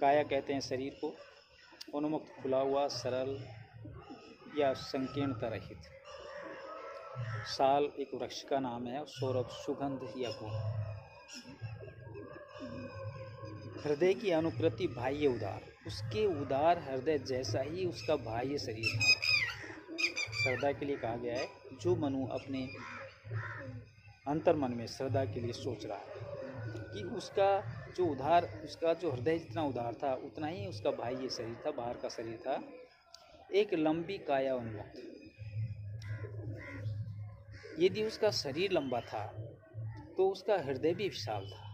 काया कहते हैं शरीर को, उन्मुक्त खुला हुआ, सरल या संकीर्णता रहित। साल एक वृक्ष का नाम है और सौरभ सुगंध या गुण। हृदय की अनुकृति बाह्य उदार, उसके उदार हृदय जैसा ही उसका बाह्य शरीर था। श्रद्धा के लिए कहा गया है जो मनु अपने अंतर्मन में श्रद्धा के लिए सोच रहा है कि उसका जो हृदय जितना उदार था उतना ही उसका बाह्य शरीर था, बाहर का शरीर था। एक लंबी काया उन्मुक्त, यदि उसका शरीर लंबा था तो उसका हृदय भी विशाल था।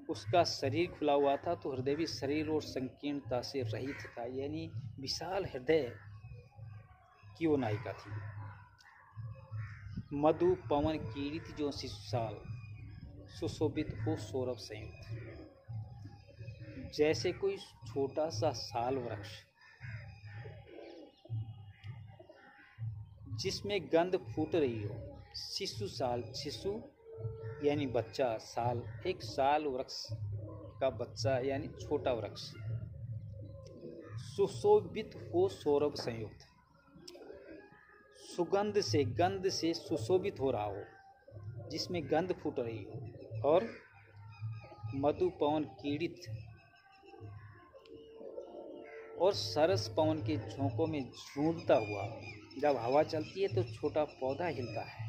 उसका शरीर खुला हुआ था तो हृदय भी शरीर और संकीर्णता से रहित था, यानी विशाल हृदय की वो नायिका थी। मधु पवन कीड़ित जो शिशुसाल सुशोभित हो सौरभ संयुक्त। जैसे कोई छोटा सा साल वृक्ष जिसमें गंध फूट रही हो। शिशु साल, शिशु यानी बच्चा, साल एक साल वृक्ष का बच्चा यानी छोटा वृक्ष। सुशोभित हो सौरभ संयुक्त, सुगंध से गंध से सुशोभित हो रहा हो, जिसमें गंध फूट रही हो। और मधु पवन कीड़ित और सरस पवन के झोंकों में झूमता हुआ। जब हवा चलती है तो छोटा पौधा हिलता है,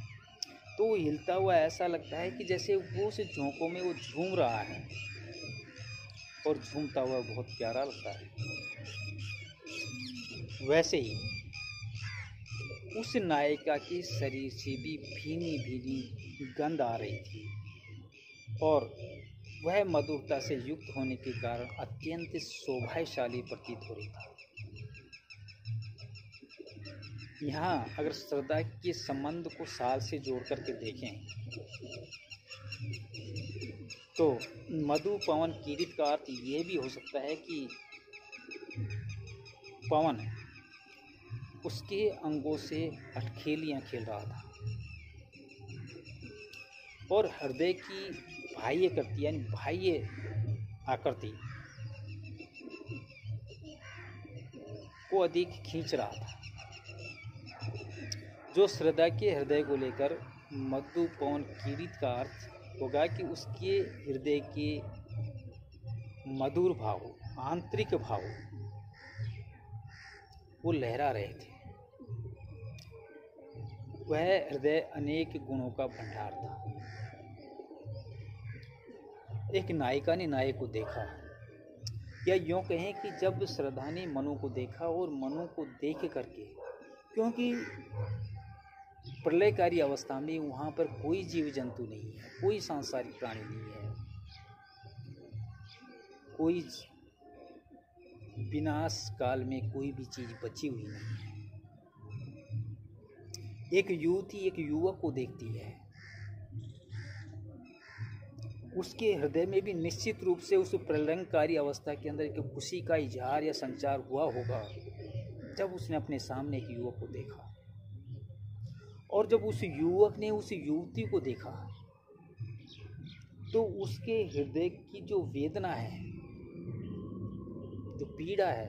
तो वो हिलता हुआ ऐसा लगता है कि जैसे वो उस झोंकों में वो झूम रहा है और झूमता हुआ बहुत प्यारा लगता है। वैसे ही उस नायिका के शरीर से भी भीनी भीनी गंध आ रही थी और वह मधुरता से युक्त होने के कारण अत्यंत शोभाशाली प्रतीत हो रही थी। यहाँ अगर श्रद्धा के संबंध को साल से जोड़ करके देखें तो मधु पवन कीड़ित का अर्थ ये भी हो सकता है कि पवन उसके अंगों से अटखेलियाँ खेल रहा था और हृदय की बाह्य कृति यानी बाह्य आकृति को अधिक खींच रहा था। जो श्रद्धा के हृदय को लेकर मधु पवन कीड़ित का अर्थ होगा कि उसके हृदय के मधुर भाव, आंतरिक भाव वो लहरा रहे थे। वह हृदय अनेक गुणों का भंडार था। एक नायिका ने नायक को देखा, या यूँ कहें कि जब श्रद्धा ने मनु को देखा और मनु को देख करके, क्योंकि प्रलयकारी अवस्था में वहाँ पर कोई जीव जंतु नहीं है, कोई सांसारिक प्राणी नहीं है, कोई विनाश काल में कोई भी चीज बची हुई नहीं है। एक युवती एक युवक को देखती है, उसके हृदय में भी निश्चित रूप से उस प्रलयकारी अवस्था के अंदर एक खुशी का इजहार या संचार हुआ होगा जब उसने अपने सामने एक युवक को देखा। और जब उस युवक ने उस युवती को देखा तो उसके हृदय की जो वेदना है, जो पीड़ा है,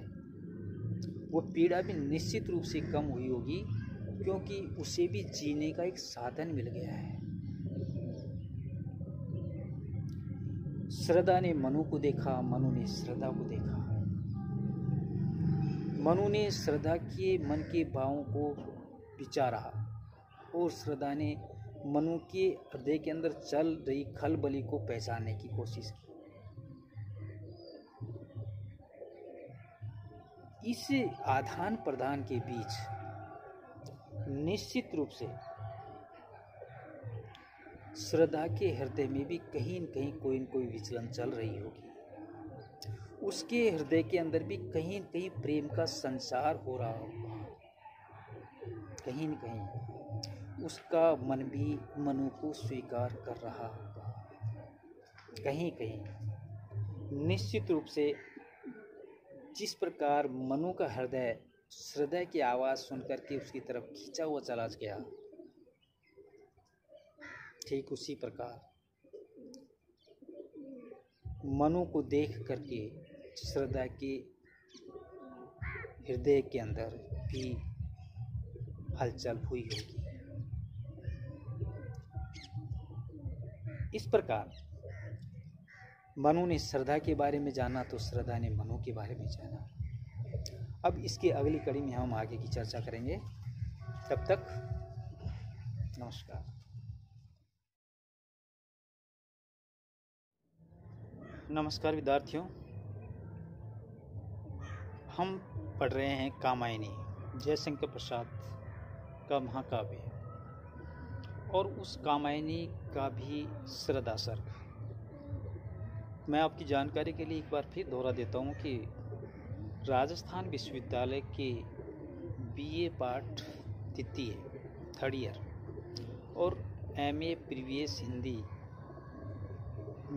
वो पीड़ा भी निश्चित रूप से कम हुई होगी, क्योंकि उसे भी जीने का एक साधन मिल गया है। श्रद्धा ने मनु को देखा, मनु ने श्रद्धा को देखा। मनु ने श्रद्धा के मन के भावों को विचारा और श्रद्धा ने मनु के हृदय के अंदर चल रही खलबली को पहचानने की कोशिश की। इस आदान प्रदान के बीच निश्चित रूप से श्रद्धा के हृदय में भी कहीं न कहीं कोई न कोई विचलन चल रही होगी। उसके हृदय के अंदर भी कहीं न कहीं प्रेम का संचार हो रहा होगा। कहीं न कहीं उसका मन भी मनु को स्वीकार कर रहा होगा। कहीं कहीं निश्चित रूप से जिस प्रकार मनु का हृदय श्रद्धा की आवाज़ सुनकर के उसकी तरफ खींचा हुआ चला गया, ठीक उसी प्रकार मनु को देख करके श्रद्धा के हृदय के अंदर भी हलचल हुई होगी। इस प्रकार मनु ने श्रद्धा के बारे में जाना तो श्रद्धा ने मनु के बारे में जाना। अब इसकी अगली कड़ी में हम आगे की चर्चा करेंगे। तब तक नमस्कार। नमस्कार विद्यार्थियों, हम पढ़ रहे हैं कामायनी जयशंकर प्रसाद का महाकाव्य, और उस कामायनी का भी श्रद्धा सर्ग। मैं आपकी जानकारी के लिए एक बार फिर दोहरा देता हूँ कि राजस्थान विश्वविद्यालय के बीए पार्ट द्वितीय थर्ड ईयर और एमए प्रीवियस हिंदी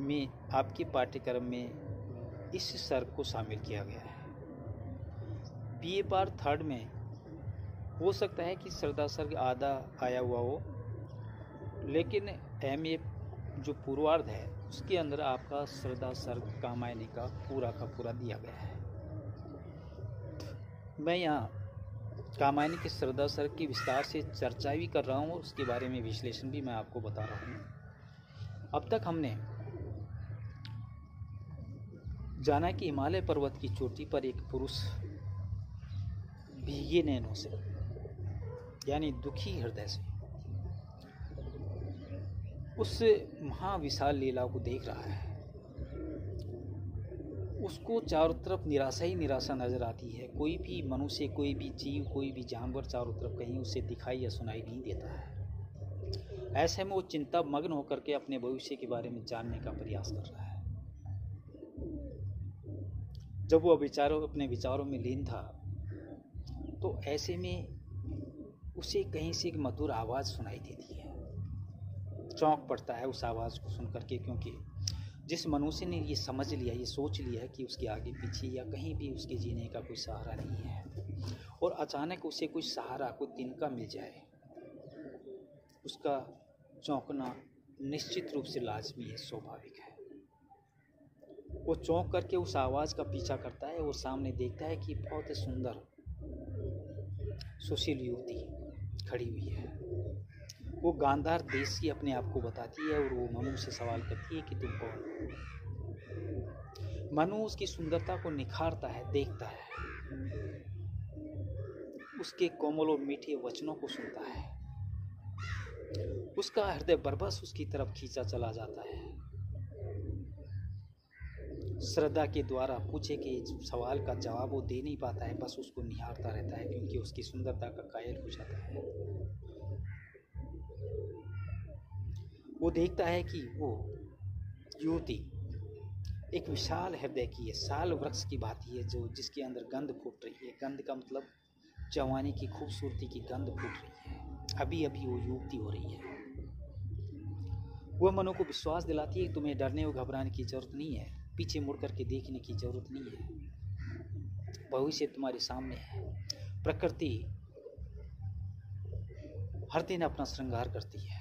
में आपके पाठ्यक्रम में इस सर्ग को शामिल किया गया है। बीए पार्ट थर्ड में हो सकता है कि श्रद्धा सर्ग आधा आया हुआ हो, लेकिन एमए जो पूर्वार्ध है उसके अंदर आपका श्रद्धा सर्ग कामायनी का पूरा दिया गया है। मैं यहाँ कामायनी के श्रद्धा सर्ग की विस्तार से चर्चा भी कर रहा हूँ और उसके बारे में विश्लेषण भी मैं आपको बता रहा हूँ। अब तक हमने जाना कि हिमालय पर्वत की चोटी पर एक पुरुष भीगे नैनों से, यानी दुखी हृदय से, उस महाविशाल लीला को देख रहा है। उसको चारों तरफ निराशा ही निराशा नजर आती है। कोई भी मनुष्य, कोई भी जीव, कोई भी जानवर चारों तरफ कहीं उसे दिखाई या सुनाई नहीं देता है। ऐसे में वो चिंता मग्न होकर के अपने भविष्य के बारे में जानने का प्रयास कर रहा है। जब वो अपने विचारों में लीन था तो ऐसे में उसे कहीं से एक मधुर आवाज़ सुनाई देती है। चौंक पड़ता है उस आवाज़ को सुन करके, क्योंकि जिस मनुष्य ने ये समझ लिया, ये सोच लिया कि उसके आगे पीछे या कहीं भी उसके जीने का कोई सहारा नहीं है, और अचानक उसे कोई सहारा, कोई तिनका मिल जाए, उसका चौंकना निश्चित रूप से लाजमी है, स्वाभाविक है। वो चौंक करके उस आवाज़ का पीछा करता है। वो सामने देखता है कि बहुत ही सुंदर सुशील युवती खड़ी हुई है। वो गांधार देश की अपने आप को बताती है और वो मनु से सवाल करती है कि तुम कौन हो। मनु उसकी सुंदरता को निखारता है, देखता है, उसके कोमल और मीठे वचनों को सुनता है। उसका हृदय बरबस उसकी तरफ खींचा चला जाता है। श्रद्धा के द्वारा पूछे गए सवाल का जवाब वो दे नहीं पाता है, बस उसको निहारता रहता है, क्योंकि उसकी सुंदरता का कायल हो जाता है। वो देखता है कि वो युवती एक विशाल हृदय की है, साल वृक्ष की भांति है, जो जिसके अंदर गंध फूट रही है। गंध का मतलब जवानी की खूबसूरती की गंध फूट रही है। अभी अभी वो युवती हो रही है। वह मनु को विश्वास दिलाती है कि तुम्हें डरने और घबराने की जरूरत नहीं है, पीछे मुड़ करके देखने की जरूरत नहीं है। भविष्य तुम्हारे सामने है। प्रकृति हर दिन अपना श्रृंगार करती है।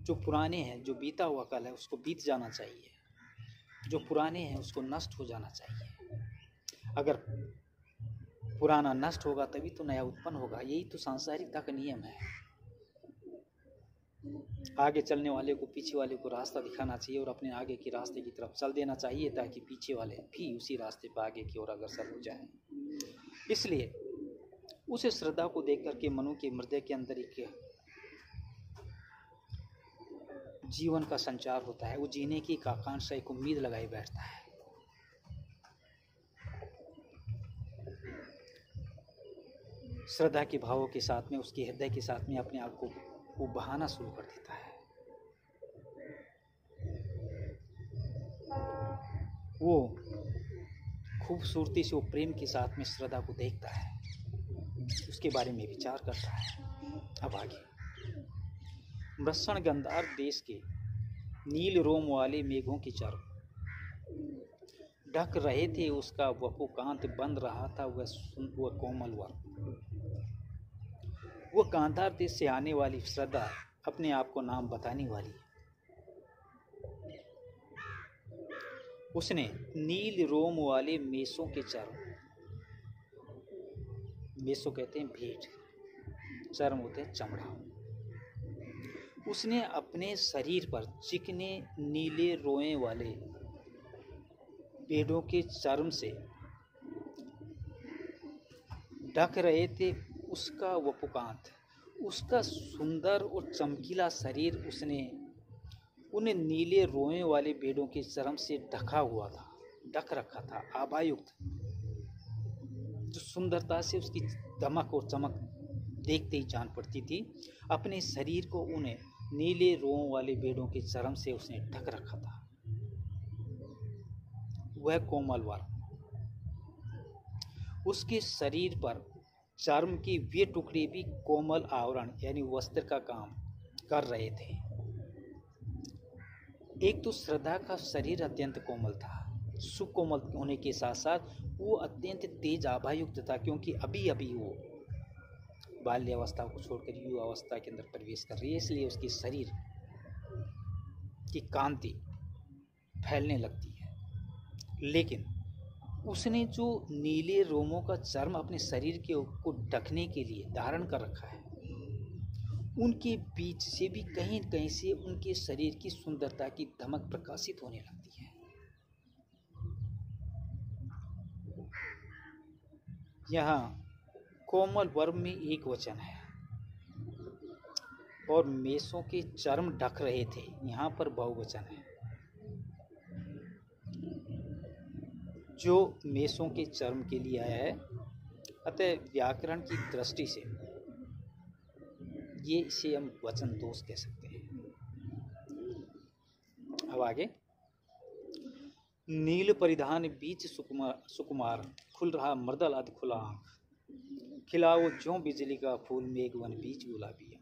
जो पुराने हैं, जो बीता हुआ कल है, उसको बीत जाना चाहिए। जो पुराने हैं उसको नष्ट हो जाना चाहिए। अगर पुराना नष्ट होगा तभी तो नया उत्पन्न होगा। यही तो सांसारिकता का नियम है। आगे चलने वाले को पीछे वाले को रास्ता दिखाना चाहिए और अपने आगे के रास्ते की तरफ चल देना चाहिए, ताकि पीछे वाले भी उसी रास्ते पर आगे की ओर अग्रसर हो जाए। इसलिए उसे श्रद्धा को देख करके मनु के हृदय के अंदर एक जीवन का संचार होता है। वो जीने की एक आकांक्षा, एक उम्मीद लगाए बैठता है। श्रद्धा के भावों के साथ में, उसके हृदय के साथ में अपने आप को वो बहाना शुरू कर देता है। वो खूबसूरती से, वो प्रेम के साथ में श्रद्धा को देखता है, उसके बारे में विचार करता है। अब आगे मृषण गंधार देश के नील रोम वाले मेघों की चारों ढक रहे थे उसका वपुकांत, बन रहा था वह कोमल वर। वो गांधार देश से आने वाली श्रद्धा अपने आप को नाम बताने वाली। उसने नील रोम वाले मेसों के चर्म, मेसो कहते हैं भेंट, चर्म होते हैं चमड़ा, उसने अपने शरीर पर चिकने नीले रोए वाले पेड़ों के चर्म से ढक रहे थे उसका वपुकांत, उसका सुंदर और चमकीला शरीर उसने उन नीले रोए वाले पेड़ों के चर्म से ढका हुआ था, ढक रखा था। आभायुक्त, जो सुंदरता से उसकी दमक और चमक देखते ही जान पड़ती थी, अपने शरीर को उन्हें नीले रोओं वाले पेड़ों के चर्म से उसने ढक रखा था। वह कोमल वर, उसके शरीर पर चर्म के वे टुकड़े भी कोमल आवरण यानी वस्त्र का काम कर रहे थे। एक तो श्रद्धा का शरीर अत्यंत कोमल था, सुकोमल होने के साथ साथ वो अत्यंत तेज आभायुक्त था, क्योंकि अभी अभी वो बाल्यावस्था को छोड़कर युवावस्था के अंदर प्रवेश कर रही है, इसलिए उसके शरीर की कांति फैलने लगती है। लेकिन उसने जो नीले रोमों का चर्म अपने शरीर को ढकने के लिए धारण कर रखा है, उनके बीच से भी कहीं कहीं से उनके शरीर की सुंदरता की धमक प्रकाशित होने लगती है। यहाँ कोमल वर्ग में एक वचन है और मेसों के चर्म ढक रहे थे, यहाँ पर बहुवचन है। जो मेसों के चर्म के लिए आया है, अतः व्याकरण की दृष्टि से ये इसे हम वचन दोष कह सकते हैं। अब आगे, नील परिधान बीच सुकुमार, खुल रहा मर्दल अध खुला आंख, खिलाओ ज्यों बिजली का फूल, मेघवन बीच गुलाबी अंक।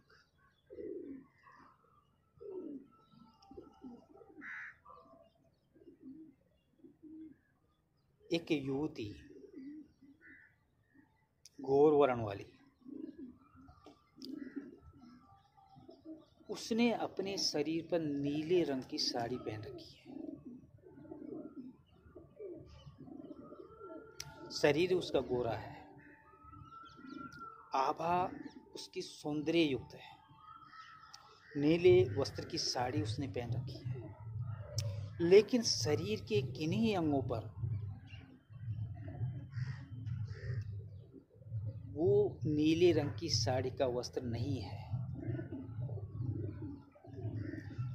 एक युवती घोर वर्ण वाली, उसने अपने शरीर पर नीले रंग की साड़ी पहन रखी है। शरीर उसका गोरा है, आभा उसकी सौंदर्य युक्त है, नीले वस्त्र की साड़ी उसने पहन रखी है, लेकिन शरीर के किन्हीं अंगों पर वो नीले रंग की साड़ी का वस्त्र नहीं है।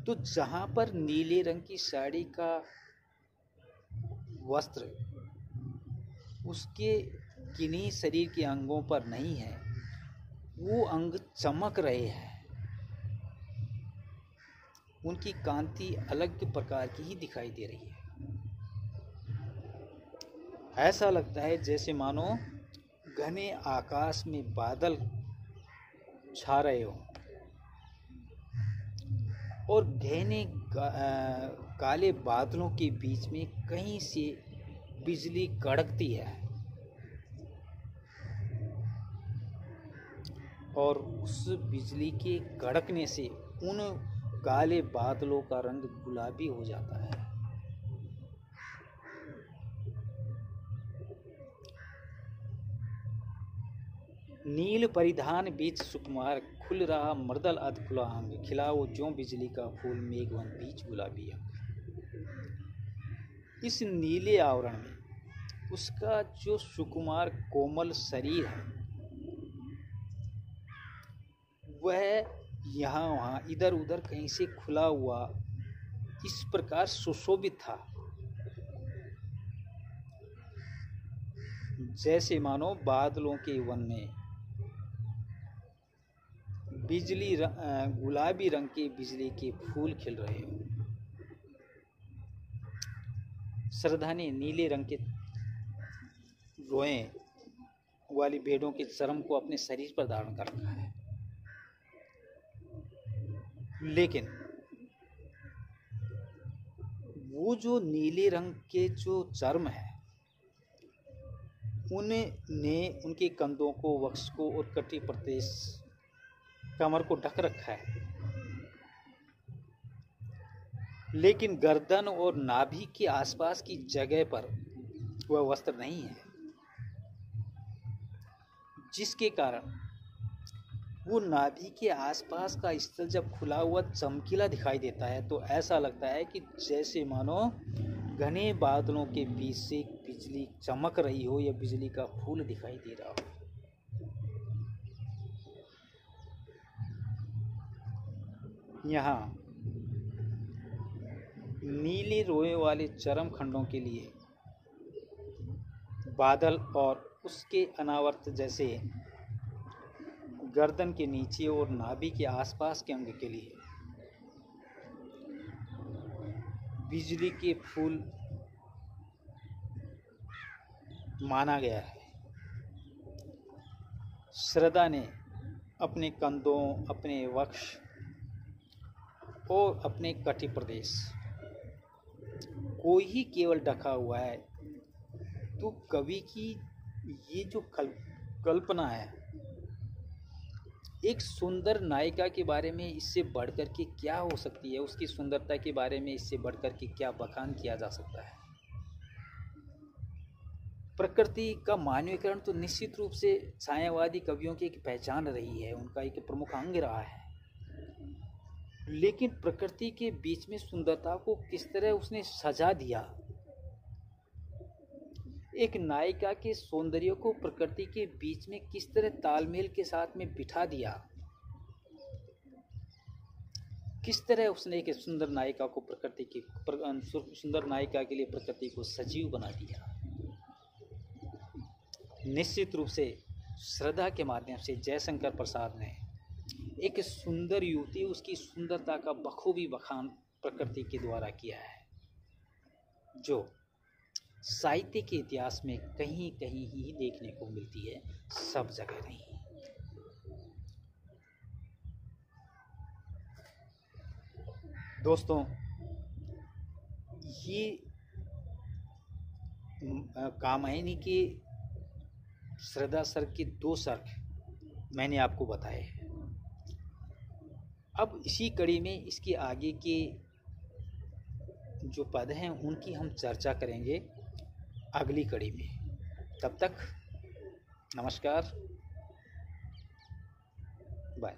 तो जहां पर नीले रंग की साड़ी का वस्त्र उसके किन्हीं शरीर के अंगों पर नहीं है, वो अंग चमक रहे हैं, उनकी कांति अलग प्रकार की ही दिखाई दे रही है। ऐसा लगता है जैसे मानो घने आकाश में बादल छा रहे हो और घने काले बादलों के बीच में कहीं से बिजली कड़कती है और उस बिजली के कड़कने से उन काले बादलों का रंग गुलाबी हो जाता है। नील परिधान बीच सुकुमार, खुल रहा मर्दल अध खुला अंग, खिलाओ ज्यों बिजली का फूल, मेघवन बीच गुलाबी अंग। इस नीले आवरण में उसका जो सुकुमार कोमल शरीर है, वह यहाँ वहाँ इधर उधर कहीं से खुला हुआ इस प्रकार सुशोभित था, जैसे मानो बादलों के वन में बिजली गुलाबी रंग के बिजली के फूल खिल रहे हो। श्रद्धा ने नीले रंग के रोए वाली भेड़ों के चर्म को अपने शरीर पर धारण कर रखा है, लेकिन वो जो नीले रंग के जो चर्म है उनने उनके कंधों को, वक्ष को और कटी प्रदेश कमर को ढक रखा है, लेकिन गर्दन और नाभि के आसपास की जगह पर वह वस्त्र नहीं है, जिसके कारण वो नाभि के आसपास का स्थल जब खुला हुआ चमकीला दिखाई देता है तो ऐसा लगता है कि जैसे मानो घने बादलों के बीच से बिजली चमक रही हो या बिजली का फूल दिखाई दे रहा हो। यहाँ नीले रोए वाले चरम खंडों के लिए बादल और उसके अनावर्त जैसे गर्दन के नीचे और नाभि के आसपास के अंग के लिए बिजली के फूल माना गया है। श्रद्धा ने अपने कंधों, अपने वक्ष और अपने कटी प्रदेश को ही केवल ढका हुआ है, तो कवि की ये जो कल्पना है एक सुंदर नायिका के बारे में, इससे बढ़कर के क्या हो सकती है, उसकी सुंदरता के बारे में इससे बढ़कर के क्या बखान किया जा सकता है। प्रकृति का मानवीकरण तो निश्चित रूप से छायावादी कवियों की एक पहचान रही है, उनका एक प्रमुख अंग रहा है, लेकिन प्रकृति के बीच में सुंदरता को किस तरह उसने सजा दिया, एक नायिका के सौंदर्य को प्रकृति के बीच में किस तरह तालमेल के साथ में बिठा दिया, किस तरह उसने एक सुंदर नायिका को सुंदर नायिका के लिए प्रकृति को सजीव बना दिया। निश्चित रूप से श्रद्धा के माध्यम से जयशंकर प्रसाद ने एक सुंदर युवती, उसकी सुंदरता का बखूबी बखान प्रकृति के द्वारा किया है, जो साहित्य के इतिहास में कहीं कहीं ही देखने को मिलती है, सब जगह नहीं। दोस्तों, ये कामायनी के श्रद्धा सर्ग के 2 सर्ग मैंने आपको बताए। अब इसी कड़ी में इसके आगे के जो पद हैं उनकी हम चर्चा करेंगे अगली कड़ी में। तब तक नमस्कार, बाय।